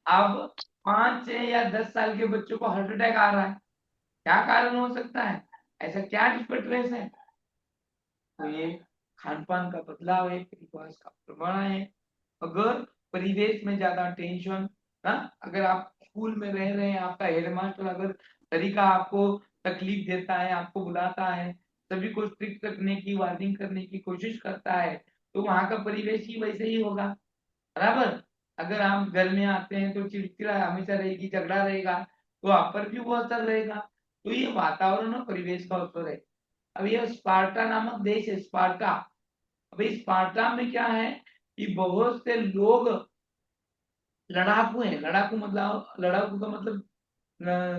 अब 5 6 या 10 साल के बच्चों को हार्ट अटैक आ रहा है। क्या कारण हो सकता है? ऐसा क्या डिफरेंस है? तो ये खान पान का बदलाव है, विकास का प्रमाण है। अगर परिवेश में ज्यादा टेंशन, अगर आप स्कूल में रह रहे हैं, आपका हेडमास्टर अगर तरीका आपको तकलीफ देता है, आपको बुलाता है, सभी को स्ट्रिक्ट रखने की, वार्निंग करने की कोशिश करता है, तो वहां का परिवेश ही वैसे ही होगा। बराबर। अगर आप घर में आते हैं तो चिड़चिड़ा हमेशा रहेगी, झगड़ा रहेगा, तो आप पर भी वो असर रहेगा। तो ये वातावरण और परिवेश का असर है। अब ये स्पार्टा नामक देश है, स्पार्टा। अभी स्पार्टा में क्या है कि बहुत से लोग लड़ाकू हैं। लड़ाकू मतलब, लड़ाकू का मतलब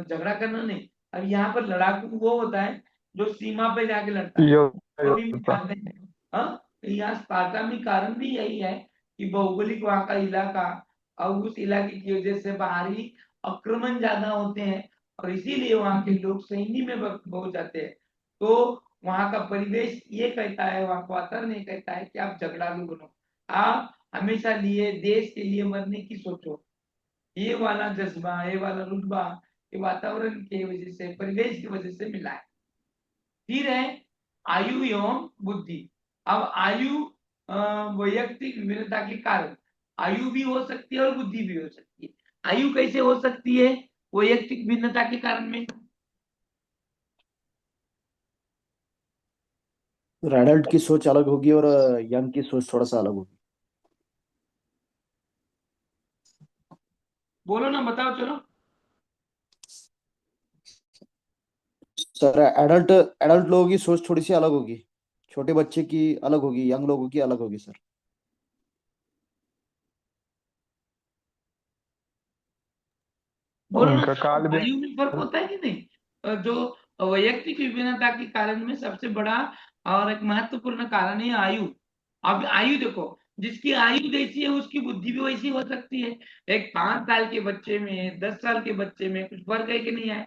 झगड़ा करना नहीं। अब यहाँ पर लड़ाकू वो होता है जो सीमा पे जाके लड़ता है। अभी भी योद्धा। जानते हैं। तो यहाँ स्पार्टा में कारण भी यही है कि भौगोलिक वहाँ का इलाका, और उस इलाके की वजह से बाहरी आक्रमण ज्यादा होते हैं, और इसीलिए वहाँ के लोग सैन्य में हो जाते हैं। तो वहाँ का परिवेश ये कहता है, वहाँ का वातावरण ये कहता है कि आप झगड़ालू बनो, आप हमेशा लिए देश के लिए मरने की सोचो। ये वाला जज्बा, ये वाला रुतबा, ये वातावरण की वजह से, परिवेश की वजह से मिला है। फिर है आयु एवं बुद्धि। अब आयु वैयक्तिक विभिन्नता के कारण आयु भी हो सकती है और बुद्धि भी हो सकती है। आयु कैसे हो सकती है वैयक्तिक भिन्नता के कारण में? एडल्ट की सोच अलग होगी और यंग की सोच थोड़ा सा अलग होगी। बोलो ना, बताओ चलो। सर एडल्ट एडल्ट लोगों की सोच थोड़ी सी अलग होगी, छोटे बच्चे की अलग होगी, यंग लोगों की अलग होगी सर। बोलो ना, उनका काल भी। आयु में फर्क होता है कि नहीं? जो वैयक्तिक विभिन्नता के कारण में सबसे बड़ा और एक महत्वपूर्ण कारण है आयु। अब आयु देखो, जिसकी आयु जैसी है उसकी बुद्धि भी वैसी हो सकती है। एक 5 साल के बच्चे में, 10 साल के बच्चे में कुछ फर्क है कि नहीं है?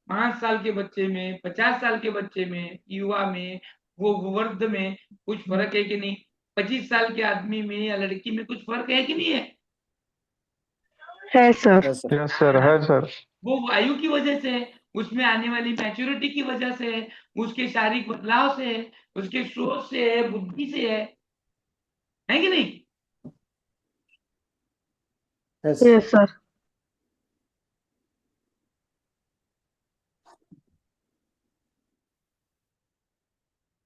5 साल के बच्चे में, 50 साल के बच्चे में, युवा में, वो वृद्ध में कुछ फर्क है कि नहीं? 25 साल के आदमी में या लड़की में कुछ फर्क है कि नहीं है? है सर। है सर। यस सर, है सर। वो आयु की वजह से है, उसमें आने वाली मैच्योरिटी की वजह से है, उसके शारीरिक बदलाव से है, उसके सोच से है, बुद्धि से है कि नहीं? है यस सर।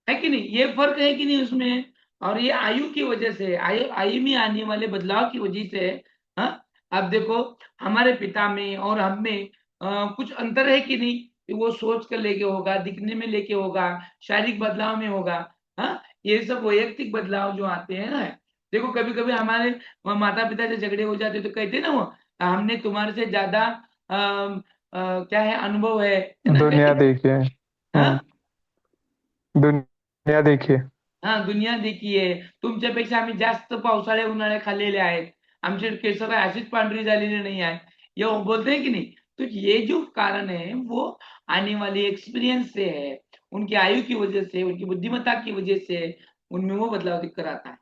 है कि नहीं? ये फर्क है कि नहीं उसमें? और ये आयु की वजह से, आयु आयु में आने वाले बदलाव की वजह से है। हाँ, अब देखो, हमारे पिता में और हम में कुछ अंतर है कि नहीं? कि वो सोच कर लेके होगा, दिखने में लेके होगा, शारीरिक बदलाव में होगा। हाँ, ये सब वैयक्तिक बदलाव जो आते हैं ना। देखो, कभी कभी हमारे माता पिता से झगड़े हो जाते तो कहते हैं ना वो, हमने तुम्हारे से ज्यादा क्या है, अनुभव है ना, दुनिया कहते। देखिए। हाँ, दुनिया देखिए। हा, दुनिया देखी आहे, तुमच्यापेक्षा आम्ही जास्त पावसाळे उन्हाळे खाल्लेले आहेत, आमचे केस काय अशीच पांढरी झालेली नहीं है, ये वो बोलते हैं कि नहीं? तो ये जो कारण है वो आने वाले एक्सपीरियंस से है, उनकी आयु की वजह से, उनकी बुद्धिमत्ता की वजह से उनमें वो बदलाव दिख कर आता है।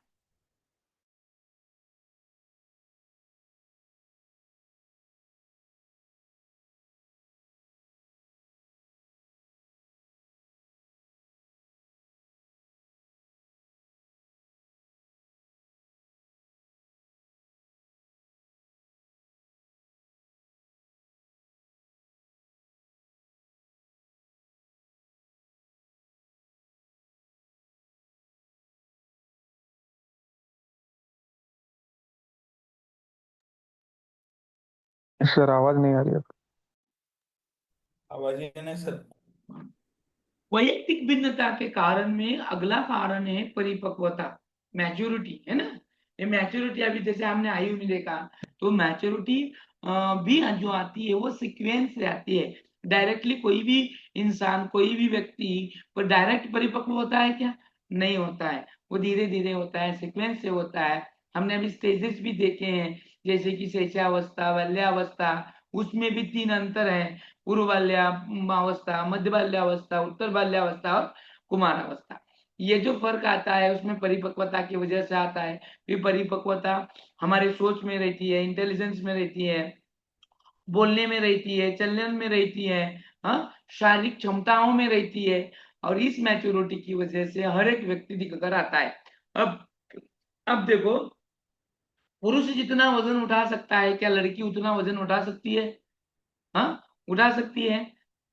सर आवाज नहीं आ रही है। आवाज ही नहीं सर। वैयक्तिक भिन्नता के कारण में अगला कारण है परिपक्वता, मैच्योरिटी, है ना? ये मैच्योरिटी अभी जैसे हमने आयु में देखा, तो मैच्योरिटी भी जो आती है वो सीक्वेंस से आती है। डायरेक्टली कोई भी इंसान, कोई भी व्यक्ति पर डायरेक्ट परिपक्व होता है क्या? नहीं होता है, वो धीरे धीरे होता है, सीक्वेंस से होता है। हमने अभी स्टेजेस भी देखे हैं, जैसे कि शैशवावस्था, बाल्यावस्था, उसमें भी 3 अंतर है, पूर्व बाल्यावस्था, मध्य बाल्यावस्था, उत्तर बाल्यावस्था और कुमारावस्था। ये जो फर्क आता है उसमें परिपक्वता की वजह से आता है। फिर परिपक्वता हमारे सोच में रहती है, इंटेलिजेंस में रहती है, बोलने में रहती है, चलने में रहती है, हाँ, शारीरिक क्षमताओं में रहती है। और इस मैच्योरिटी की वजह से हर एक व्यक्ति दिख कर आता है। अब देखो, पुरुष जितना वजन उठा सकता है, क्या लड़की उतना वजन उठा सकती है? हाँ, उठा सकती है?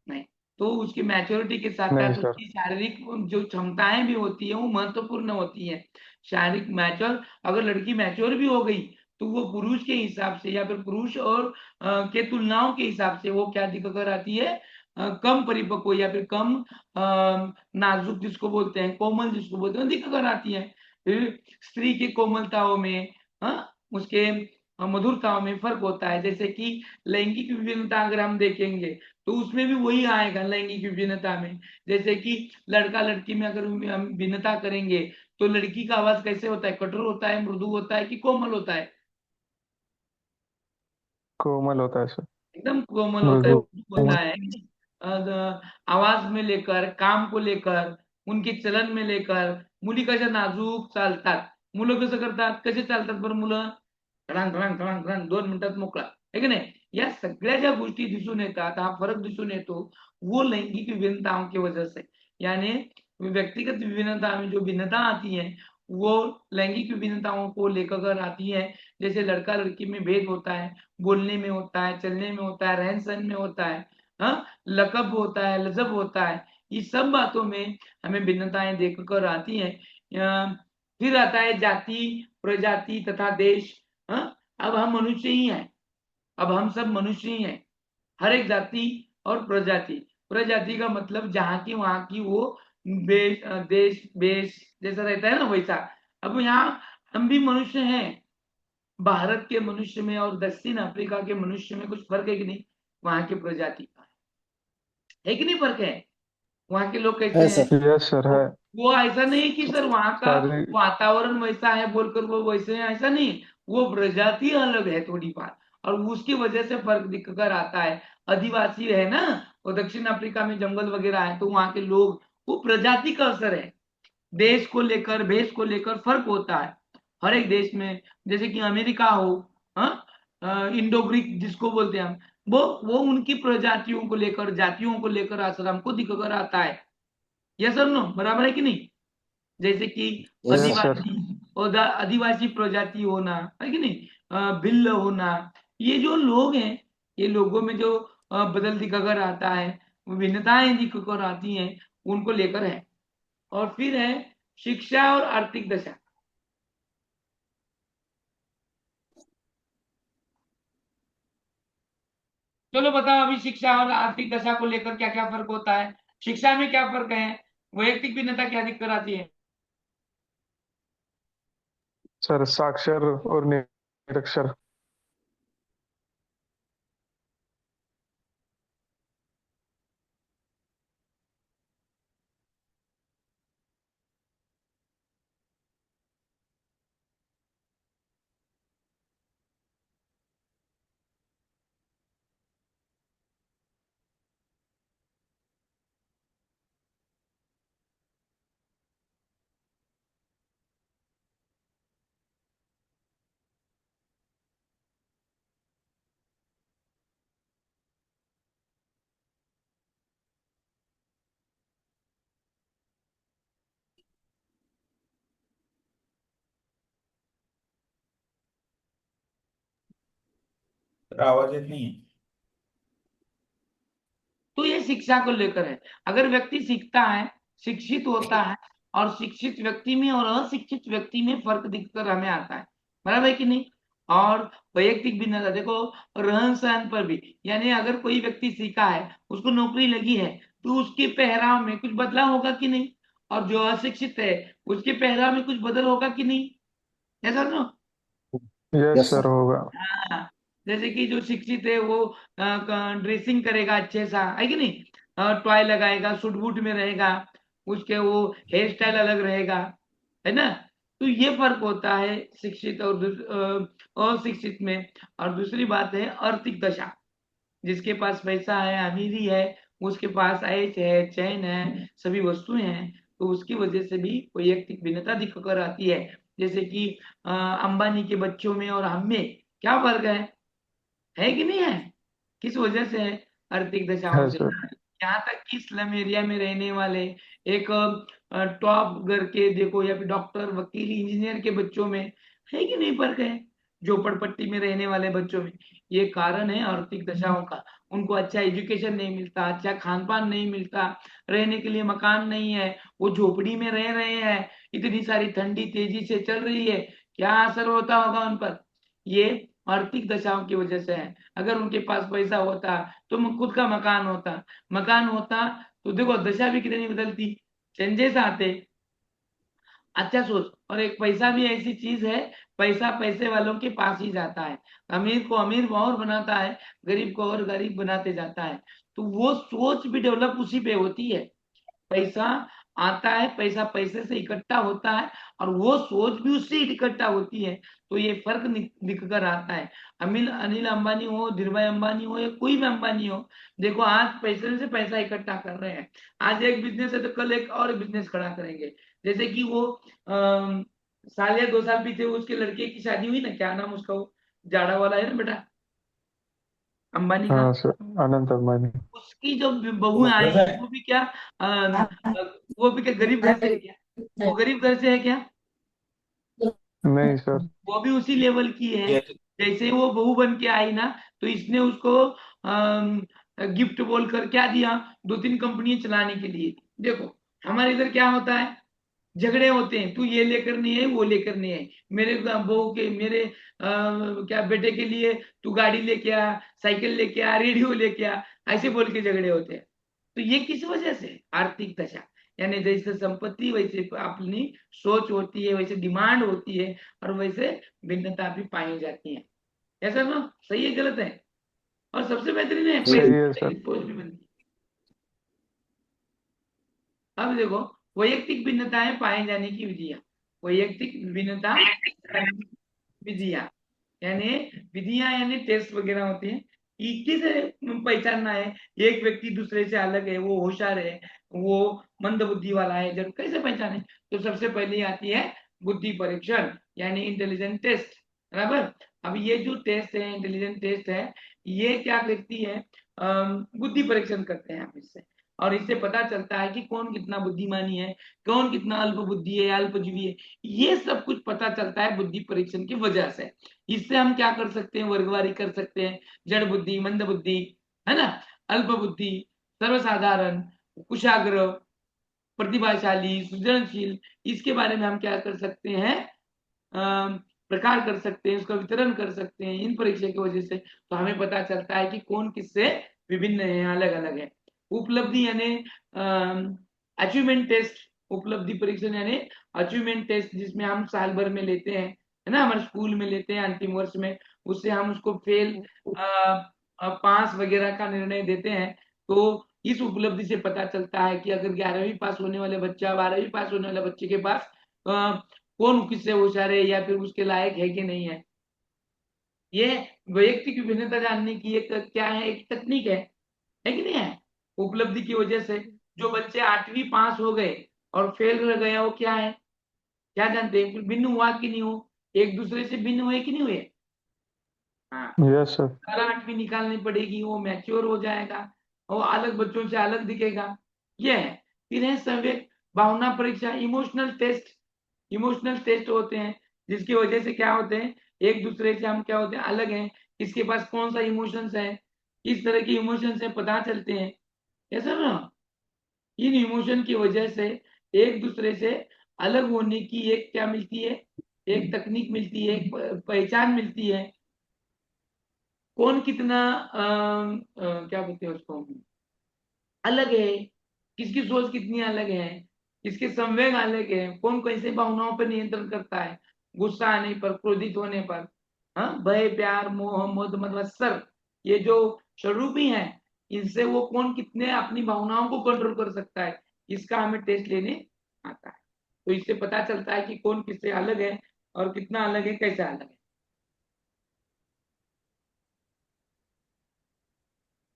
नहीं। तो उसकी मैच्योरिटी के साथ नहीं साथ सर। उसकी शारीरिक जो क्षमताएं भी होती है वो महत्वपूर्ण होती है। शारीरिक मैच्योर, अगर लड़की मैच्योर भी हो गई तो वो पुरुष के हिसाब से या फिर पुरुष और के तुलनाओं के हिसाब से वो क्या दिख कर आती है? कम परिपक्व या फिर कम नाजुक जिसको बोलते हैं, कोमल जिसको बोलते हैं, दिख कर आती है। फिर स्त्री की कोमलताओं में, उसके मधुरताओं में फर्क होता है। जैसे कि लैंगिक विभिन्नता अगर हम देखेंगे तो उसमें भी वही आएगा लैंगिक विभिन्नता में। जैसे कि लड़का लड़की में अगर हम भिन्नता करेंगे तो लड़की का आवाज कैसे होता है? कठोर होता है, मृदु होता है कि कोमल होता है? कोमल होता है सर। एकदम कोमल होता है, मृदु। मृदु होता है। आवाज में लेकर, काम को लेकर, उनके चलन में लेकर, मुली कशा नाजूक चालतात, मुलं कसं करतात, कसे चालतात बरं मुलं? धडांग धडांग धडांग धडांग 2 मिनिटात मोकळा, आहे की नाही? या सगळ्या ज्या गोष्टी दिसून येतात, हा फरक दिसून येतो, वो लैंगिक विभिन्नताओं की वजह से, यानी व्यक्तिगत विभिन्नता में जो भिन्नता आती है वो लैंगिक विभिन्नताओं को लेकर आती है। जैसे लड़का लड़की में भेद होता है, बोलने में होता है, चलने में होता है, रहन सहन में होता है, हाँ, लकब होता है, लजब होता है। इस सब बातों में हमें भिन्नताएं देखकर आती हैं। फिर आता है जाति, प्रजाति तथा देश। हाँ, अब हम मनुष्य ही हैं, अब हम सब मनुष्य ही हैं। हर एक जाति और प्रजाति, प्रजाति का मतलब जहाँ की वहां की वो देश वेश जैसा रहता है ना, वैसा। अब यहाँ हम भी मनुष्य हैं। भारत के मनुष्य में और दक्षिण अफ्रीका के मनुष्य में कुछ फर्क है कि नहीं? वहां की प्रजाति का है कि नहीं फर्क है? वहां के लोग कैसे है हैं? सर। यस सर है। वो ऐसा नहीं कि सर वहां का शारीरिक। वातावरण वैसा है बोलकर वो वैसे हैं, ऐसा नहीं। वो प्रजाति अलग है थोड़ी बात, और उसकी वजह से फर्क दिख कर आता है। आदिवासी है ना, वो दक्षिण अफ्रीका में जंगल वगैरह है, तो वहां के लोग, वो प्रजाति का असर है। देश को लेकर, भेष को लेकर फर्क होता है हर एक देश में। जैसे कि अमेरिका हो, इंडो ग्रीक जिसको बोलते हैं हम, वो उनकी प्रजातियों को लेकर, जातियों को लेकर असर हमको दिखकर आता है। यस सर, नो, बराबर है कि नहीं? जैसे कि यस यस सर। सर। आदिवासी और आदिवासी प्रजाति होना, है कि नहीं? भिल्ल होना, ये जो लोग हैं, ये लोगों में जो बदल दिखकर आता है, भिन्नताएं दिखकर आती हैं, उनको लेकर है। और फिर है शिक्षा और आर्थिक दशा। चलो बताओ अभी शिक्षा और आर्थिक दशा को लेकर क्या क्या फर्क होता है? शिक्षा में क्या फर्क है? वैयक्तिक भिन्नता क्या दिक्कत आती है? सर साक्षर और निरक्षर। आवाज येत नहीं है। तो ये शिक्षा को लेकर है। अगर व्यक्ति सीखता है, शिक्षित होता है, और शिक्षित व्यक्ति में और अशिक्षित व्यक्ति में फर्क दिखकर हमें आता है, बराबर है कि नहीं? और वैयक्तिक भिन्नता देखो, रहन सहन पर भी, यानी अगर कोई व्यक्ति सीखा है, उसको नौकरी लगी है, तो उसके पहराव में कुछ बदलाव होगा कि नहीं? और जो अशिक्षित है उसके पहराव में कुछ बदल होगा कि नहीं? ऐसा ना। Yes yes sir sir. होगा। हाँ, जैसे कि जो शिक्षित है वो ड्रेसिंग करेगा अच्छे सा, है कि नहीं, टॉय लगाएगा, सूट बूट में रहेगा, उसके वो हेयर स्टाइल अलग रहेगा, है ना। तो ये फर्क होता है शिक्षित और अशिक्षित में। और दूसरी बात है आर्थिक दशा। जिसके पास पैसा है, अमीरी है, उसके पास ऐश है, चैन है, सभी वस्तुएं हैं, तो उसकी वजह से भी वैयक्तिक भिन्नता दिख कर आती है। जैसे कि अंबानी के बच्चों में और हम में क्या फर्क है कि नहीं है? किस वजह से है? आर्थिक दशाओं है से। सर। यहाँ तक कि स्लम एरिया में रहने वाले एक टॉप घर के देखो, या फिर डॉक्टर, वकील, इंजीनियर के बच्चों में है कि नहीं फर्क है? झोपड़पट्टी में रहने वाले बच्चों में। ये कारण है आर्थिक दशाओं का। उनको अच्छा एजुकेशन नहीं मिलता, अच्छा खान पान नहीं मिलता, रहने के लिए मकान नहीं है, वो झोपड़ी में रह रहे हैं, इतनी सारी ठंडी तेजी से चल रही है, क्या असर होता होगा उन पर? ये आर्थिक दशाओं की वजह से है। अगर उनके पास पैसा होता तो खुद का मकान होता, मकान होता तो देखो दशा भी कितनी बदलती, चेंजेस आते। अच्छा सोच। और एक पैसा भी ऐसी चीज है, पैसा पैसे वालों के पास ही जाता है, अमीर को अमीर और बनाता है, गरीब को और गरीब बनाते जाता है। तो वो सोच भी डेवलप उसी पे होती है। पैसा आता है, पैसा पैसे से इकट्ठा होता है, और वो सोच भी उससे इकट्ठा होती है। तो ये फर्क निकल कर आता है। अनिल अनिल अंबानी हो, धीरूभाई अंबानी हो, या कोई भी अंबानी हो, देखो आज पैसे से पैसा इकट्ठा कर रहे हैं। आज एक बिजनेस है तो कल एक और बिजनेस खड़ा करेंगे। जैसे कि वो साल या 2 साल पीछे उसके लड़के की शादी हुई ना, क्या नाम उसका, वो जाड़ा वाला है ना बेटा, अंबानी का। हाँ सर, अनंत अंबानी। उसकी जो बहू आई वो भी क्या, वो भी क्या गरीब घर से है क्या? वो गरीब घर से है क्या? नहीं सर। वो भी उसी लेवल की है। जैसे वो बहू बन के आई ना, तो इसने उसको गिफ्ट बोल कर क्या दिया, 2-3 कंपनियां चलाने के लिए। देखो हमारे इधर क्या होता है, झगड़े होते हैं, तू ये लेकर नहीं है, वो लेकर नहीं है, मेरे बहू के, मेरे क्या बेटे के लिए तू गाड़ी लेके आ, साइकिल लेके आ, रेडियो लेके आ, ऐसे बोल के झगड़े होते हैं। तो ये किस वजह से? आर्थिक दशा। यानी जैसे संपत्ति वैसे अपनी सोच होती है, वैसे डिमांड होती है, और वैसे भिन्नता भी पाई जाती है। ऐसा ना, सही है गलत है? और सबसे बेहतरीन है सही है। सही पैसे है से सर। सोच भी बनती है। अब देखो वैयक्तिक भिन्नताएं पाए जाने की विधियां। वैयक्तिक भिन्नता विधियां यानी विधियां यानी टेस्ट वगैरह होते हैं कि किसे पहचानना है, एक व्यक्ति दूसरे से अलग है, वो होशियार है, वो मंद बुद्धि वाला है, जब कैसे पहचाने? तो सबसे पहले आती है बुद्धि परीक्षण, यानी इंटेलिजेंट टेस्ट। बराबर। अब ये जो टेस्ट है, इंटेलिजेंट टेस्ट है, ये क्या करती है, बुद्धि परीक्षण करते हैं हम इससे। और इससे पता चलता है कि कौन कितना बुद्धिमानी है, कौन कितना अल्प बुद्धि है, अल्पजीवी है। ये सब कुछ पता चलता है बुद्धि परीक्षण की वजह से। इससे हम क्या कर सकते हैं, वर्गवारी कर सकते हैं, जड़ बुद्धि, मंद बुद्धि, है ना, अल्प बुद्धि, सर्वसाधारण, कुशाग्र, प्रतिभाशाली, सृजनशील। इसके बारे में हम क्या कर सकते हैं, प्रकार कर सकते हैं, उसका वितरण कर सकते हैं इन परीक्षा की वजह से। तो हमें पता चलता है कि कौन किससे विभिन्न है, अलग अलग है। उपलब्धि यानी अचीवमेंट टेस्ट। उपलब्धि परीक्षण यानी अचीवमेंट टेस्ट, जिसमें हम साल भर में लेते हैं, है ना, हमारे स्कूल में लेते हैं अंतिम वर्ष में, उससे हम उसको फेल पास वगैरह का निर्णय देते हैं। तो इस उपलब्धि से पता चलता है कि अगर 11वीं पास होने वाले बच्चा 12वीं पास होने वाले बच्चे के पास कौन किससे होशियार है, या फिर उसके लायक है कि नहीं है। ये वैयक्तिक विभिन्नता जानने की एक क्या है, एक तकनीक है कि नहीं है? उपलब्धि की वजह से जो बच्चे 8वीं पास हो गए और फेल रह गया, वो क्या है, क्या जानते हैं? कुछ भिन्न हुआ कि नहीं हो, एक दूसरे से भिन्न हुए कि नहीं हुए? हाँ। Yes sir. 8वीं निकालनी पड़ेगी, वो मैच्योर हो जाएगा, वो अलग बच्चों से अलग दिखेगा। ये है। फिर है संवेग भावना परीक्षा, इमोशनल टेस्ट। इमोशनल टेस्ट होते हैं जिसकी वजह से क्या होते हैं, एक दूसरे से हम क्या होते हैं, अलग हैं, किसके पास कौन सा इमोशंस है, किस तरह के इमोशंस है पता चलते हैं। ऐसा ना, इन इमोशन की वजह से एक दूसरे से अलग होने की एक क्या मिलती है, एक तकनीक मिलती है, एक पहचान मिलती है। कौन कितना क्या बोलते हैं उसको, अलग है, किसकी सोच कितनी अलग है, किसके संवेग अलग है, कौन कैसे भावनाओं पर नियंत्रण करता है। गुस्सा आने पर, क्रोधित होने पर, हाँ, भय, प्यार, मोह, मद, मत्सर, ये जो स्वरूपी हैं, इनसे वो कौन कितने अपनी भावनाओं को कंट्रोल कर सकता है, इसका हमें टेस्ट लेने आता है। तो इससे पता चलता है कि कौन किससे अलग है और कितना अलग है, कैसे अलग है।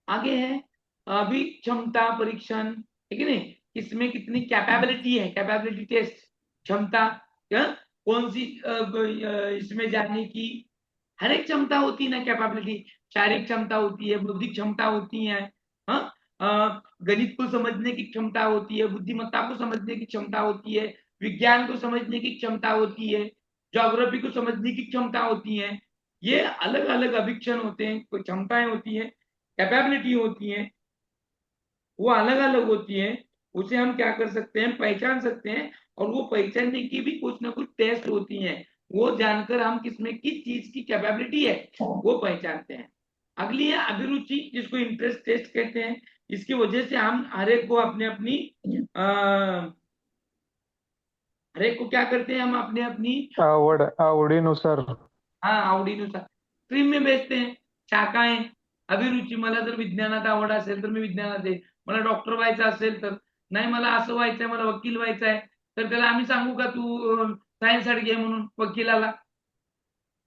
आगे है अभी क्षमता परीक्षण, ठीक है नहीं, इसमें कितनी कैपेबिलिटी है, कैपेबिलिटी टेस्ट, क्षमता, कौन सी इसमें जानने की हर एक क्षमता होती है ना, कैपेबिलिटी, शारीरिक क्षमता होती है, बौद्धिक क्षमता होती है, हाँ, गणित को समझने की क्षमता होती है, बुद्धिमत्ता को समझने की क्षमता होती है, विज्ञान को समझने की क्षमता होती है, ज्योग्राफी को समझने की क्षमता होती है। ये अलग अलग अभिक्षण होते हैं, कोई क्षमताएं होती है, कैपेबिलिटी होती है, वो अलग अलग होती है। उसे हम क्या कर सकते हैं, पहचान सकते हैं, और वो पहचानने की भी कुछ ना कुछ टेस्ट होती है, वो जानकर हम किसमें किस चीज की कैपेबिलिटी है वो पहचानते हैं। अगली है अभिरुचि, जिसको इंटरेस्ट टेस्ट कहते हैं। इसकी वजह से हम हर एक को अपने अपनी हर एक को क्या करते हैं, हम अपने अपनी आवडीनुसार. हाँ आवडीनुसार स्ट्रीम में बेचते हैं, शाखाएं, अभिरुची, मला जर विज्ञानात आवड असेल तर मी विज्ञानात आहे, मला डॉक्टर व्हायचं असेल तर, नाही मला असं व्हायचंय, मला वकील व्हायचंय, तर त्याला आम्ही सांगू का तू सायन्स साइड घे म्हणून वकिलाला।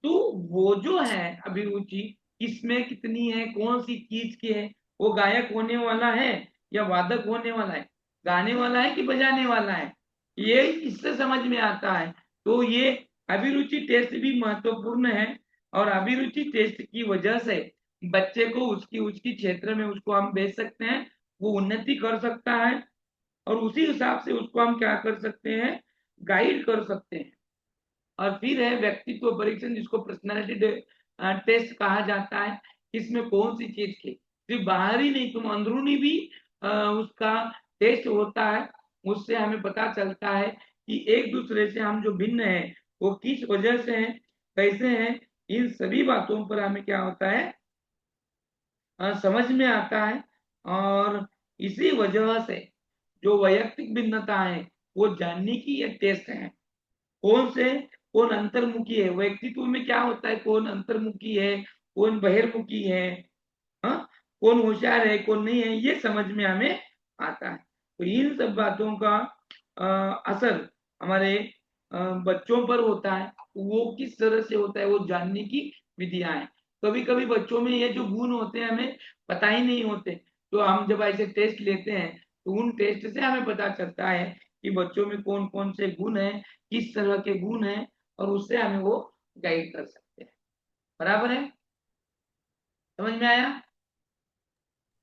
तो वो जो है अभिरुचि, किसमें कितनी है, कौन सी चीज की है, वो गायक होने वाला है या वादक होने वाला है, गाने वाला है कि बजाने वाला है, ये इससे समझ में आता है। तो ये अभिरुचि टेस्ट भी महत्वपूर्ण है, और अभिरुचि टेस्ट की वजह से बच्चे को उसकी उसकी क्षेत्र में उसको हम भेज सकते हैं, वो उन्नति कर सकता है, और उसी हिसाब से उसको हम क्या कर सकते हैं, गाइड कर सकते हैं। और फिर है व्यक्तित्व परीक्षण, जिसको पर्सनालिटी टेस्ट कहा जाता है। इसमें कौन सी चीज की सिर्फ बाहरी नहीं, तुम अंदरूनी भी उसका टेस्ट होता है। उससे हमें पता चलता है कि एक दूसरे से हम जो भिन्न है वो किस वजह से है, कैसे हैं, इन सभी बातों पर हमें क्या होता है, समझ में आता है। और इसी वजह से जो वैयक्तिक भिन्नता है वो जानने की ये टेस्ट है। कौन से कौन अंतर्मुखी है, व्यक्तित्व में क्या होता है, कौन अंतर्मुखी है, कौन बहिर्मुखी है, हाँ, कौन होशियार है, कौन नहीं है, ये समझ में हमें आता है। तो इन सब बातों का असर हमारे बच्चों पर होता है, वो किस तरह से होता है वो जानने की विधियां हैं। कभी कभी बच्चों में ये जो गुण होते हैं हमें पता ही नहीं होते, तो हम जब ऐसे टेस्ट लेते हैं तो उन टेस्ट से हमें पता चलता है कि बच्चों में कौन कौन से गुण हैं, किस तरह के गुण हैं, और उससे हमें वो गाइड कर सकते हैं। बराबर है, समझ में आया।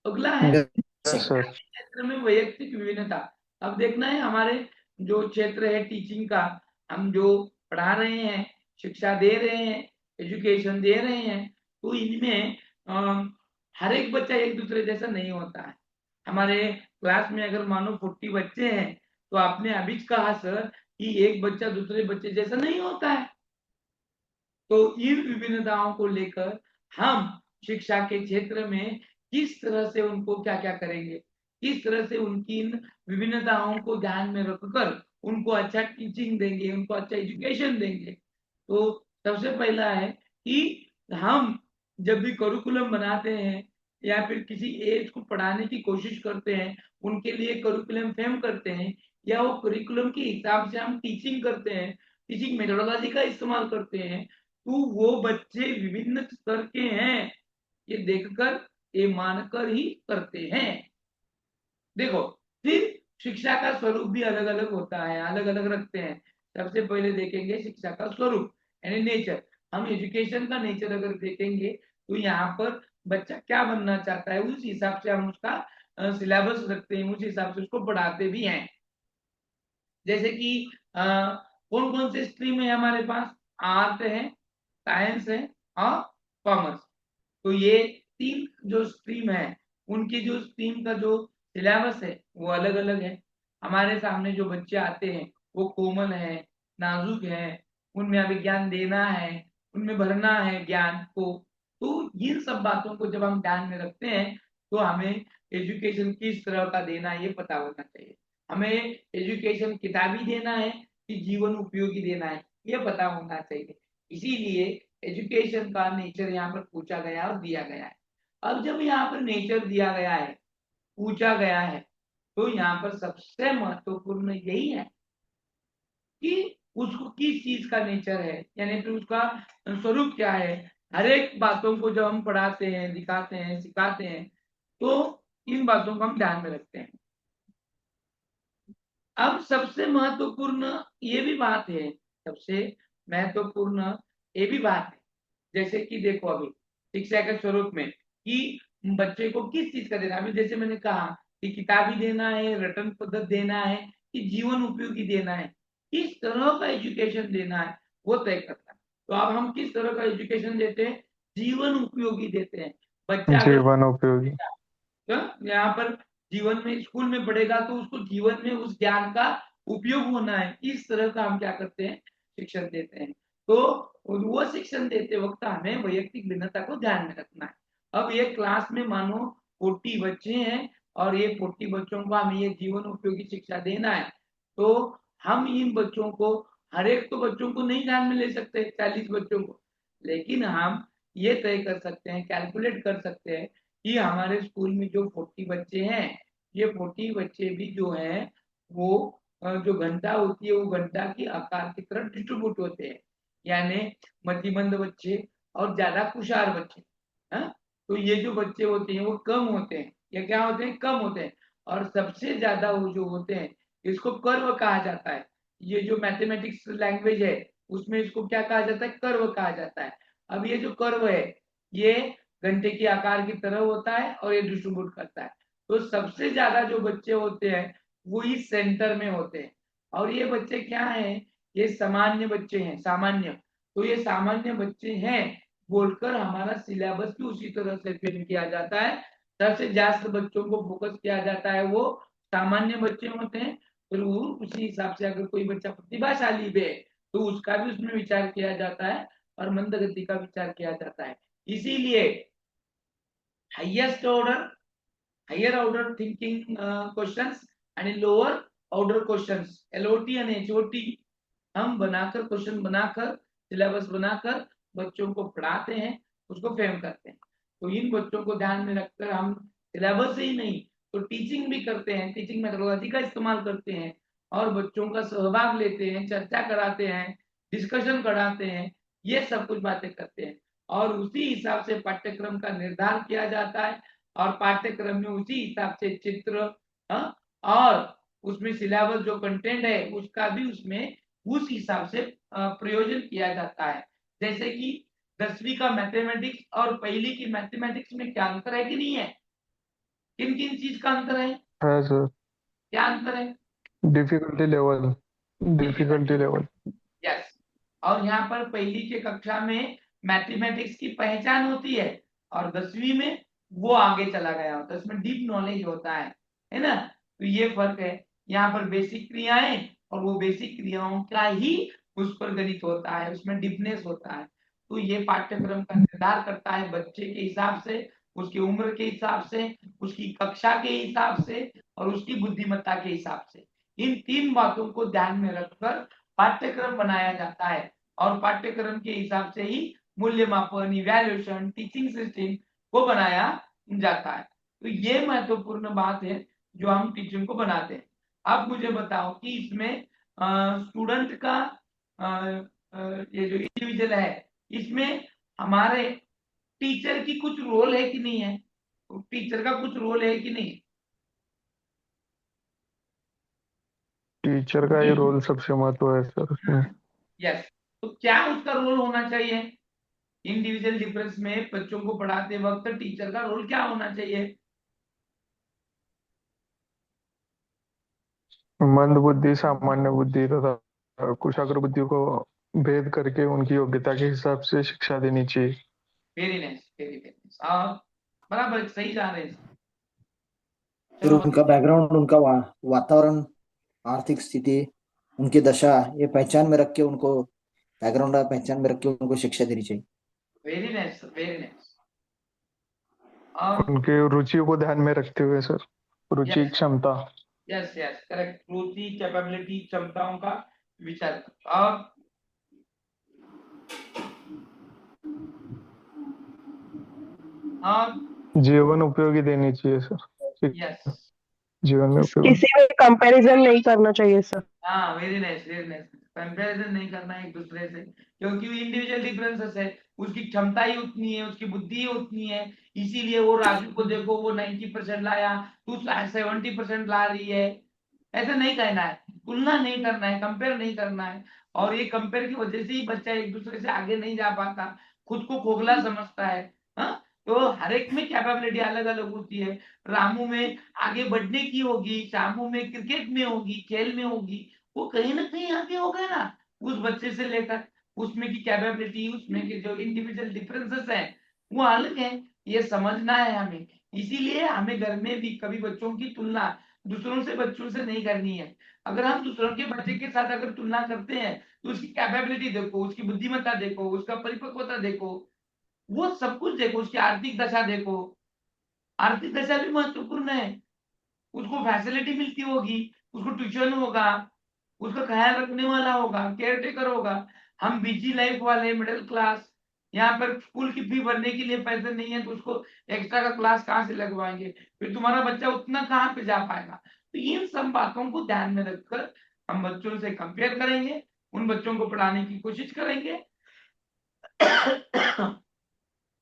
अगला है Yes, शिक्षा sir. के क्षेत्र में वैयक्तिक विभिन्नता। अब देखना है हमारे जो क्षेत्र है टीचिंग का, हम जो पढ़ा रहे हैं, शिक्षा दे रहे हैं, एजुकेशन दे रहे हैं, तो इनमें हर एक बच्चा एक दूसरे जैसा नहीं होता है। हमारे क्लास में अगर मानो 40 बच्चे हैं, तो आपने अभी कहा सर कि एक बच्चा दूसरे बच्चे जैसा नहीं होता है। तो इन विभिन्नताओं को लेकर हम शिक्षा के क्षेत्र में किस तरह से उनको क्या क्या करेंगे, किस तरह से उनकी इन विभिन्नताओं को ध्यान में रखकर उनको अच्छा टीचिंग देंगे, उनको अच्छा एजुकेशन देंगे। तो सबसे पहला है कि हम जब भी करिकुलम बनाते हैं या फिर किसी एज को पढ़ाने की कोशिश करते हैं, उनके लिए करिकुलम फ्रेम करते हैं, या वो करिकुलम के हिसाब से हम टीचिंग करते हैं, टीचिंग मेथोडोलॉजी का इस्तेमाल करते हैं, तो वो बच्चे विभिन्न स्तर के हैं ये देखकर, ये मानकर ही करते हैं। देखो, फिर शिक्षा का स्वरूप भी अलग अलग होता है, अलग अलग रखते हैं। सबसे पहले देखेंगे शिक्षा का स्वरूप यानी नेचर। हम एजुकेशन का नेचर अगर देखेंगे तो यहाँ पर बच्चा क्या बनना चाहता है उस हिसाब से हम उसका सिलेबस रखते हैं, उस हिसाब से उसको पढ़ाते भी हैं। जैसे कि कौन कौन से स्ट्रीम है हमारे पास, आर्ट है, साइंस है और कॉमर्स। तो ये तीन जो स्ट्रीम है उनकी जो स्ट्रीम का जो सिलेबस है वो अलग अलग है। हमारे सामने जो बच्चे आते हैं वो कोमल है, नाजुक है, उनमें अभी ज्ञान देना है, उनमें भरना है ज्ञान को। तो इन सब बातों को जब हम ध्यान में रखते हैं तो हमें एजुकेशन किस तरह का देना है ये पता होना चाहिए। हमें एजुकेशन किताबी देना है कि जीवन उपयोगी देना है, ये पता होना चाहिए। इसीलिए एजुकेशन का नेचर यहाँ पर पूछा गया और दिया गया है। अब जब यहाँ पर नेचर दिया गया है, पूछा गया है, तो यहाँ पर सबसे महत्वपूर्ण यही है कि उसको किस चीज का नेचर है, यानी फिर उसका स्वरूप क्या है। हर एक बातों को जब हम पढ़ाते हैं, दिखाते हैं, सिखाते हैं, तो इन बातों को हम ध्यान में रखते हैं। अब सबसे महत्वपूर्ण ये भी बात है, सबसे महत्वपूर्ण ये भी बात है, जैसे कि देखो अभी शिक्षा के स्वरूप में कि बच्चे को किस चीज का देना। अभी जैसे मैंने कहा कि किताबी देना है, रटन पद्धत देना है, कि जीवन उपयोगी देना है, किस तरह का एजुकेशन देना है वो तय करता है। तो अब हम किस तरह का एजुकेशन देते हैं, जीवन उपयोगी देते हैं। बच्चा अगर जीवन उपयोगी। यहाँ पर जीवन में स्कूल में पढ़ेगा तो उसको जीवन में उस ज्ञान का उपयोग होना है, इस तरह का हम क्या करते हैं, शिक्षण देते हैं। तो वो शिक्षण देते वक्त हमें वैयक्तिक भिन्नता को ध्यान में रखना है। अब ये क्लास में मानो 40 बच्चे हैं और ये 40 बच्चों को हमें ये जीवन उपयोगी शिक्षा देना है, तो हम इन बच्चों को, हर एक तो बच्चों को नहीं ध्यान में ले सकते 40 बच्चों को, लेकिन हम ये तय कर सकते हैं, कैलकुलेट कर सकते हैं कि हमारे स्कूल में जो 40 बच्चे हैं, ये 40 बच्चे भी जो हैं वो जो घंटा होती है वो घंटा की आकार की तरह डिस्ट्रीब्यूट होते हैं, यानी मतिमंद बच्चे और ज्यादा कुशार बच्चे। हाँ, तो ये जो बच्चे होते हैं वो कम होते हैं, ये क्या होते हैं, कम होते हैं। और सबसे ज्यादा वो जो होते हैं, इसको कर्व कहा जाता है। ये जो मैथमेटिक्स लैंग्वेज है उसमें इसको क्या कहा जाता है, कर्व कहा जाता है। अब ये जो कर्व है ये घंटे के आकार की तरह होता है और ये डिस्ट्रीब्यूट करता है। तो सबसे ज्यादा जो बच्चे होते हैं वो इस सेंटर में होते हैं। और ये बच्चे क्या हैं, ये सामान्य बच्चे हैं, सामान्य। तो ये सामान्य बच्चे हैं बोलकर हमारा सिलेबस भी उसी तरह से फ्रेम किया जाता है। सबसे ज्यादा बच्चों को फोकस किया जाता है वो सामान्य बच्चे होते हैं। फिर वो उसी हिसाब से अगर कोई बच्चा प्रतिभाशाली भी है तो उसका भी उसमें विचार किया जाता है और मंद गति का विचार किया जाता है। इसीलिए higher order thinking questions and lower order questions, LOT and HOT हम बनाकर, क्वेश्चन बनाकर, सिलेबस बनाकर बच्चों को पढ़ाते हैं, उसको फ्रेम करते हैं। तो इन बच्चों को ध्यान में रखकर हम सिलेबस ही नहीं तो टीचिंग भी करते हैं, टीचिंग मेथोडोलॉजी का इस्तेमाल करते हैं और बच्चों का सहभाग लेते हैं, चर्चा कराते हैं, डिस्कशन कराते हैं, ये सब कुछ बातें करते हैं। और उसी हिसाब से पाठ्यक्रम का निर्धारण किया जाता है और पाठ्यक्रम में उसी हिसाब से चित्र और उसमें सिलेबस जो कंटेंट है उसका भी उसमें उस हिसाब से प्रयोजन किया जाता है। जैसे कि 10वीं का मैथमेटिक्स और पहली की मैथमेटिक्स में क्या अंतर है कि नहीं है, किन किन चीज का अंतर है सर। क्या अंतर है, difficulty level. Difficulty level. Yes. और यहाँ पर पहली के कक्षा में मैथमेटिक्स की पहचान होती है और 10वीं में वो आगे चला गया होता है, उसमें डीप नॉलेज होता है ना। तो ये फर्क है, यहाँ पर बेसिक क्रियाएं और वो बेसिक क्रियाओं का ही उस पर गणित होता है, उसमें डीपनेस होता है। तो ये पाठ्यक्रम का निर्धार करता है बच्चे के हिसाब से, उसकी उम्र के हिसाब से, उसकी कक्षा के हिसाब से और उसकी बुद्धिमत्ता के हिसाब से। इन 3 बातों को ध्यान में रखकर पाठ्यक्रम बनाया जाता है और पाठ्यक्रम के हिसाब से ही मूल्यमापन, इवैल्यूएशन, टीचिंग सिस्टम को बनाया जाता है। तो ये महत्वपूर्ण बात है जो हम टीचिंग को बनाते हैं। अब मुझे बताओ कि इसमें स्टूडेंट का ये जो इंडिविजुअल है इसमें हमारे टीचर की कुछ रोल है कि नहीं है, टीचर का कुछ रोल है कि नहीं। टीचर का ही रोल सबसे महत्व है सर उसमें। यस, तो क्या उसका रोल होना चाहिए, इंडिविजुअल डिफरेंस में बच्चों को पढ़ाते वक्त टीचर का रोल क्या होना चाहिए। मंद बुद्धि, सामान्य बुद्धि तथा कुशाग्र बुद्धि को भेद करके उनकी योग्यता के हिसाब से शिक्षा देनी चाहिए। Very nice, very nice. आप बराबर सही जा रहे हैं। फिर उनका बैकग्राउंड, उनका वातावरण, आर्थिक स्थिति, उनकी दशा, ये पहचान में रख के उनको, बैकग्राउंड पहचान में रख के उनको शिक्षा देनी चाहिए। Very nice, very nice. उनके रुचियों को ध्यान में रखते हुए सर, रुचि, क्षमता। यस यस, करेक्ट, रुचि, कैपेबिलिटी, क्षमताओं का विचार। और और जीवन उपयोगी देनी चाहिए सर। यस, जीवन में उपयोग। किसी में कंपैरिजन नहीं करना चाहिए सर। हाँ, very nice, very nice. Comparison नहीं करना है एक दूसरे से, क्योंकि इंडिविजुअल डिफरेंसेस है। उसकी क्षमता ही उतनी है, उसकी बुद्धि ही उतनी है, इसीलिए वो राजू को देखो, वो 90% लाया, तू 70% ला रही है। ऐसा नहीं कहना है, तुलना नहीं करना है, कंपेयर नहीं करना है। और ये कंपेयर की वजह से ही बच्चा एक दूसरे से आगे नहीं जा पाता, खुद को खोखला समझता है। हाँ, तो हर एक में कैपेबिलिटी अलग अलग होती है। रामू में आगे बढ़ने की होगी, शामू में क्रिकेट में होगी, खेल में होगी, वो कहीं ना कहीं आगे होगा ना उस बच्चे से लेकर। उसमें की कैपेबिलिटी, उसमें के जो इंडिविजुअल डिफरेंसेस है वो अलग है। ये समझना है हमें। इसीलिए हमें घर में भी कभी बच्चों की तुलना दूसरों से, बच्चों से नहीं करनी है। अगर हम दूसरों के बच्चे के साथ अगर तुलना करते हैं तो उसकी कैपेबिलिटी देखो, उसकी बुद्धिमत्ता देखो, उसका परिपक्वता देखो, वो सब कुछ देखो, उसकी आर्थिक दशा देखो। आर्थिक दशा भी महत्वपूर्ण है। उसको फैसिलिटी मिलती होगी, उसको ट्यूशन होगा, उसका ख्याल रखने वाला होगा, केयर टेकर होगा। हम बिजी लाइफ वाले मिडिल क्लास, यहाँ पर स्कूल की फी भरने के लिए पैसे नहीं है, तो उसको एक्स्ट्रा का क्लास कहाँ से लगवाएंगे? फिर तुम्हारा बच्चा उतना कहाँ पे जा पाएगा? तो इन सब बातों को ध्यान में रखकर हम बच्चों से कंपेयर करेंगे, उन बच्चों को पढ़ाने की कोशिश करेंगे।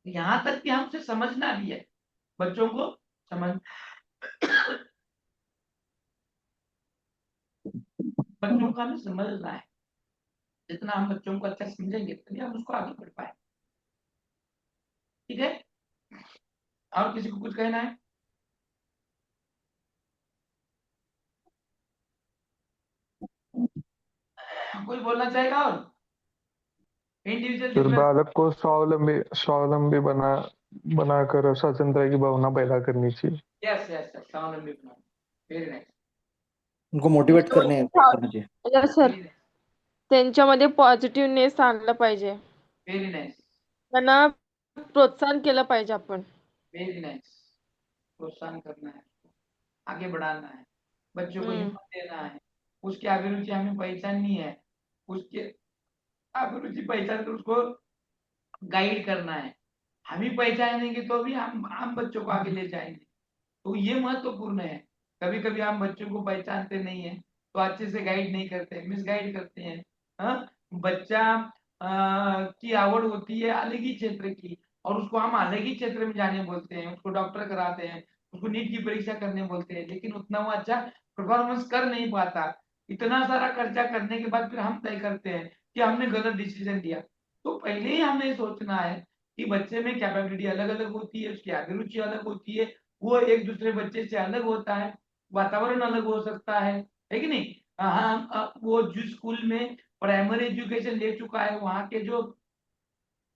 यहाँ तक कि हमसे समझना भी है, बच्चों को समझ बच्चों का हमें समझना है। जितना हम बच्चों को अच्छा समझेंगे तभी हम उसको आगे बढ़ पाए। ठीक है, और किसी को कुछ कहना है? कोई बोलना चाहेगा? और इंडिविजुअल फिर डिफरेंस। बालक को स्वावलंबी स्वावलंबी बनाकर स्वतंत्रता की भावना पैदा करनी चाहिए। यस यस, स्वावलंबी बनाओ। वेरी नाइस, उनको मोटिवेट करना चाहिए। यस सर, वेरी नाइस, त्यांच्यामध्ये पॉझिटिव्हनेस आणलं पाहिजे, वेरी नाइस, त्यांना प्रोत्साहन केलं पाहिजे आपण. Very nice. प्रोत्साहन करना है, आगे बढ़ाना है, बच्चों को हम्म. हिम्मत देना है। उसकी अभिरुचि हमें पहचाननी है, उसके अभिरुचि पहचान कर उसको गाइड करना है। हम ही पहचानेंगे तो भी हम बच्चों को आगे ले जाएंगे। तो ये महत्वपूर्ण है। कभी कभी हम बच्चों को पहचानते नहीं है, तो अच्छे से गाइड नहीं करते, मिसगाइड करते हैं। हाँ? बच्चा की आवड़ होती है अलग ही क्षेत्र की, और उसको हम अलग ही क्षेत्र में जाने बोलते हैं, उसको डॉक्टर कराते हैं, उसको नीट की परीक्षा करने बोलते हैं, लेकिन उतना वो अच्छा परफॉर्मेंस कर नहीं पाता। इतना सारा खर्चा करने के बाद फिर हम तय करते हैं कि हमने गलत डिसीजन लिया। तो पहले ही हमें सोचना है कि बच्चे में कैपेबिलिटी अलग अलग होती है, उसकी अभिरुचि अलग होती है, वो एक दूसरे बच्चे से अलग होता है, वातावरण अलग हो सकता है कि नहीं? हाँ, वो जिस स्कूल में प्राइमरी एजुकेशन ले चुका है, वहाँ के जो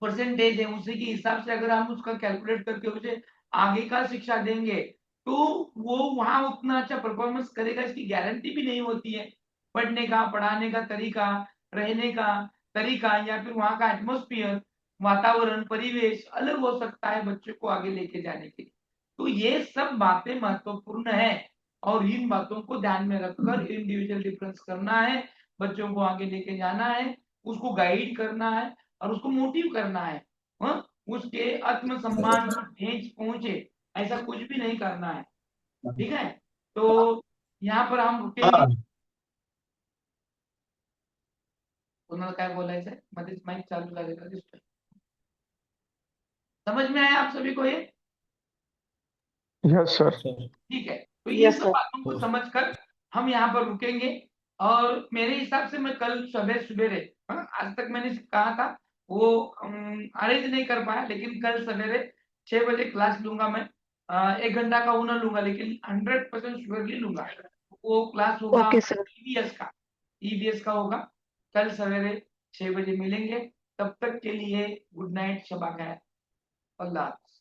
परसेंटेज है उसी के हिसाब से अगर हम उसका कैलकुलेट करके उसे आगे का शिक्षा देंगे, तो वो वहाँ उतना अच्छा परफॉर्मेंस करेगा, इसकी गारंटी भी नहीं होती है। पढ़ने का, पढ़ाने का तरीका, रहने का तरीका, या फिर वहाँ का एटमॉस्फेयर, वातावरण, परिवेश अलग हो सकता है बच्चों को आगे लेके जाने के लिए। तो ये सब बातें महत्वपूर्ण है, और इन बातों को ध्यान में रखकर इंडिविजुअल डिफरेंस करना है, बच्चों को आगे लेके जाना है, उसको गाइड करना है, और उसको मोटिव करना है। हाँ? उसके आत्मसम्मान को ठेस पहुंचे, ऐसा कुछ भी नहीं करना है। ठीक है, तो यहाँ पर हम रुकेंगे। उन्होंने क्या बोला है सर, मध्येच माइक चालू झालेला दिसतोय। समझ में आया आप सभी को ये? Yes sir. ठीक है, तो इन यस सब सर. बातों को समझकर हम यहाँ पर रुकेंगे। और मेरे हिसाब से मैं कल सुबह सवेरे, हाँ, आज तक मैंने कहा था वो अरेंज नहीं कर पाया, लेकिन कल सवेरे 6 बजे क्लास लूंगा मैं। 1 घंटा का हुनर लूंगा, लेकिन 100% श्योरली लूंगा। वो क्लास होगा ओके सर। ईवीएस का, ईवीएस का होगा। कल सवेरे 6 बजे मिलेंगे। तब तक के लिए गुड नाइट, शबा खैर, अल्लाह हाफ़िज़।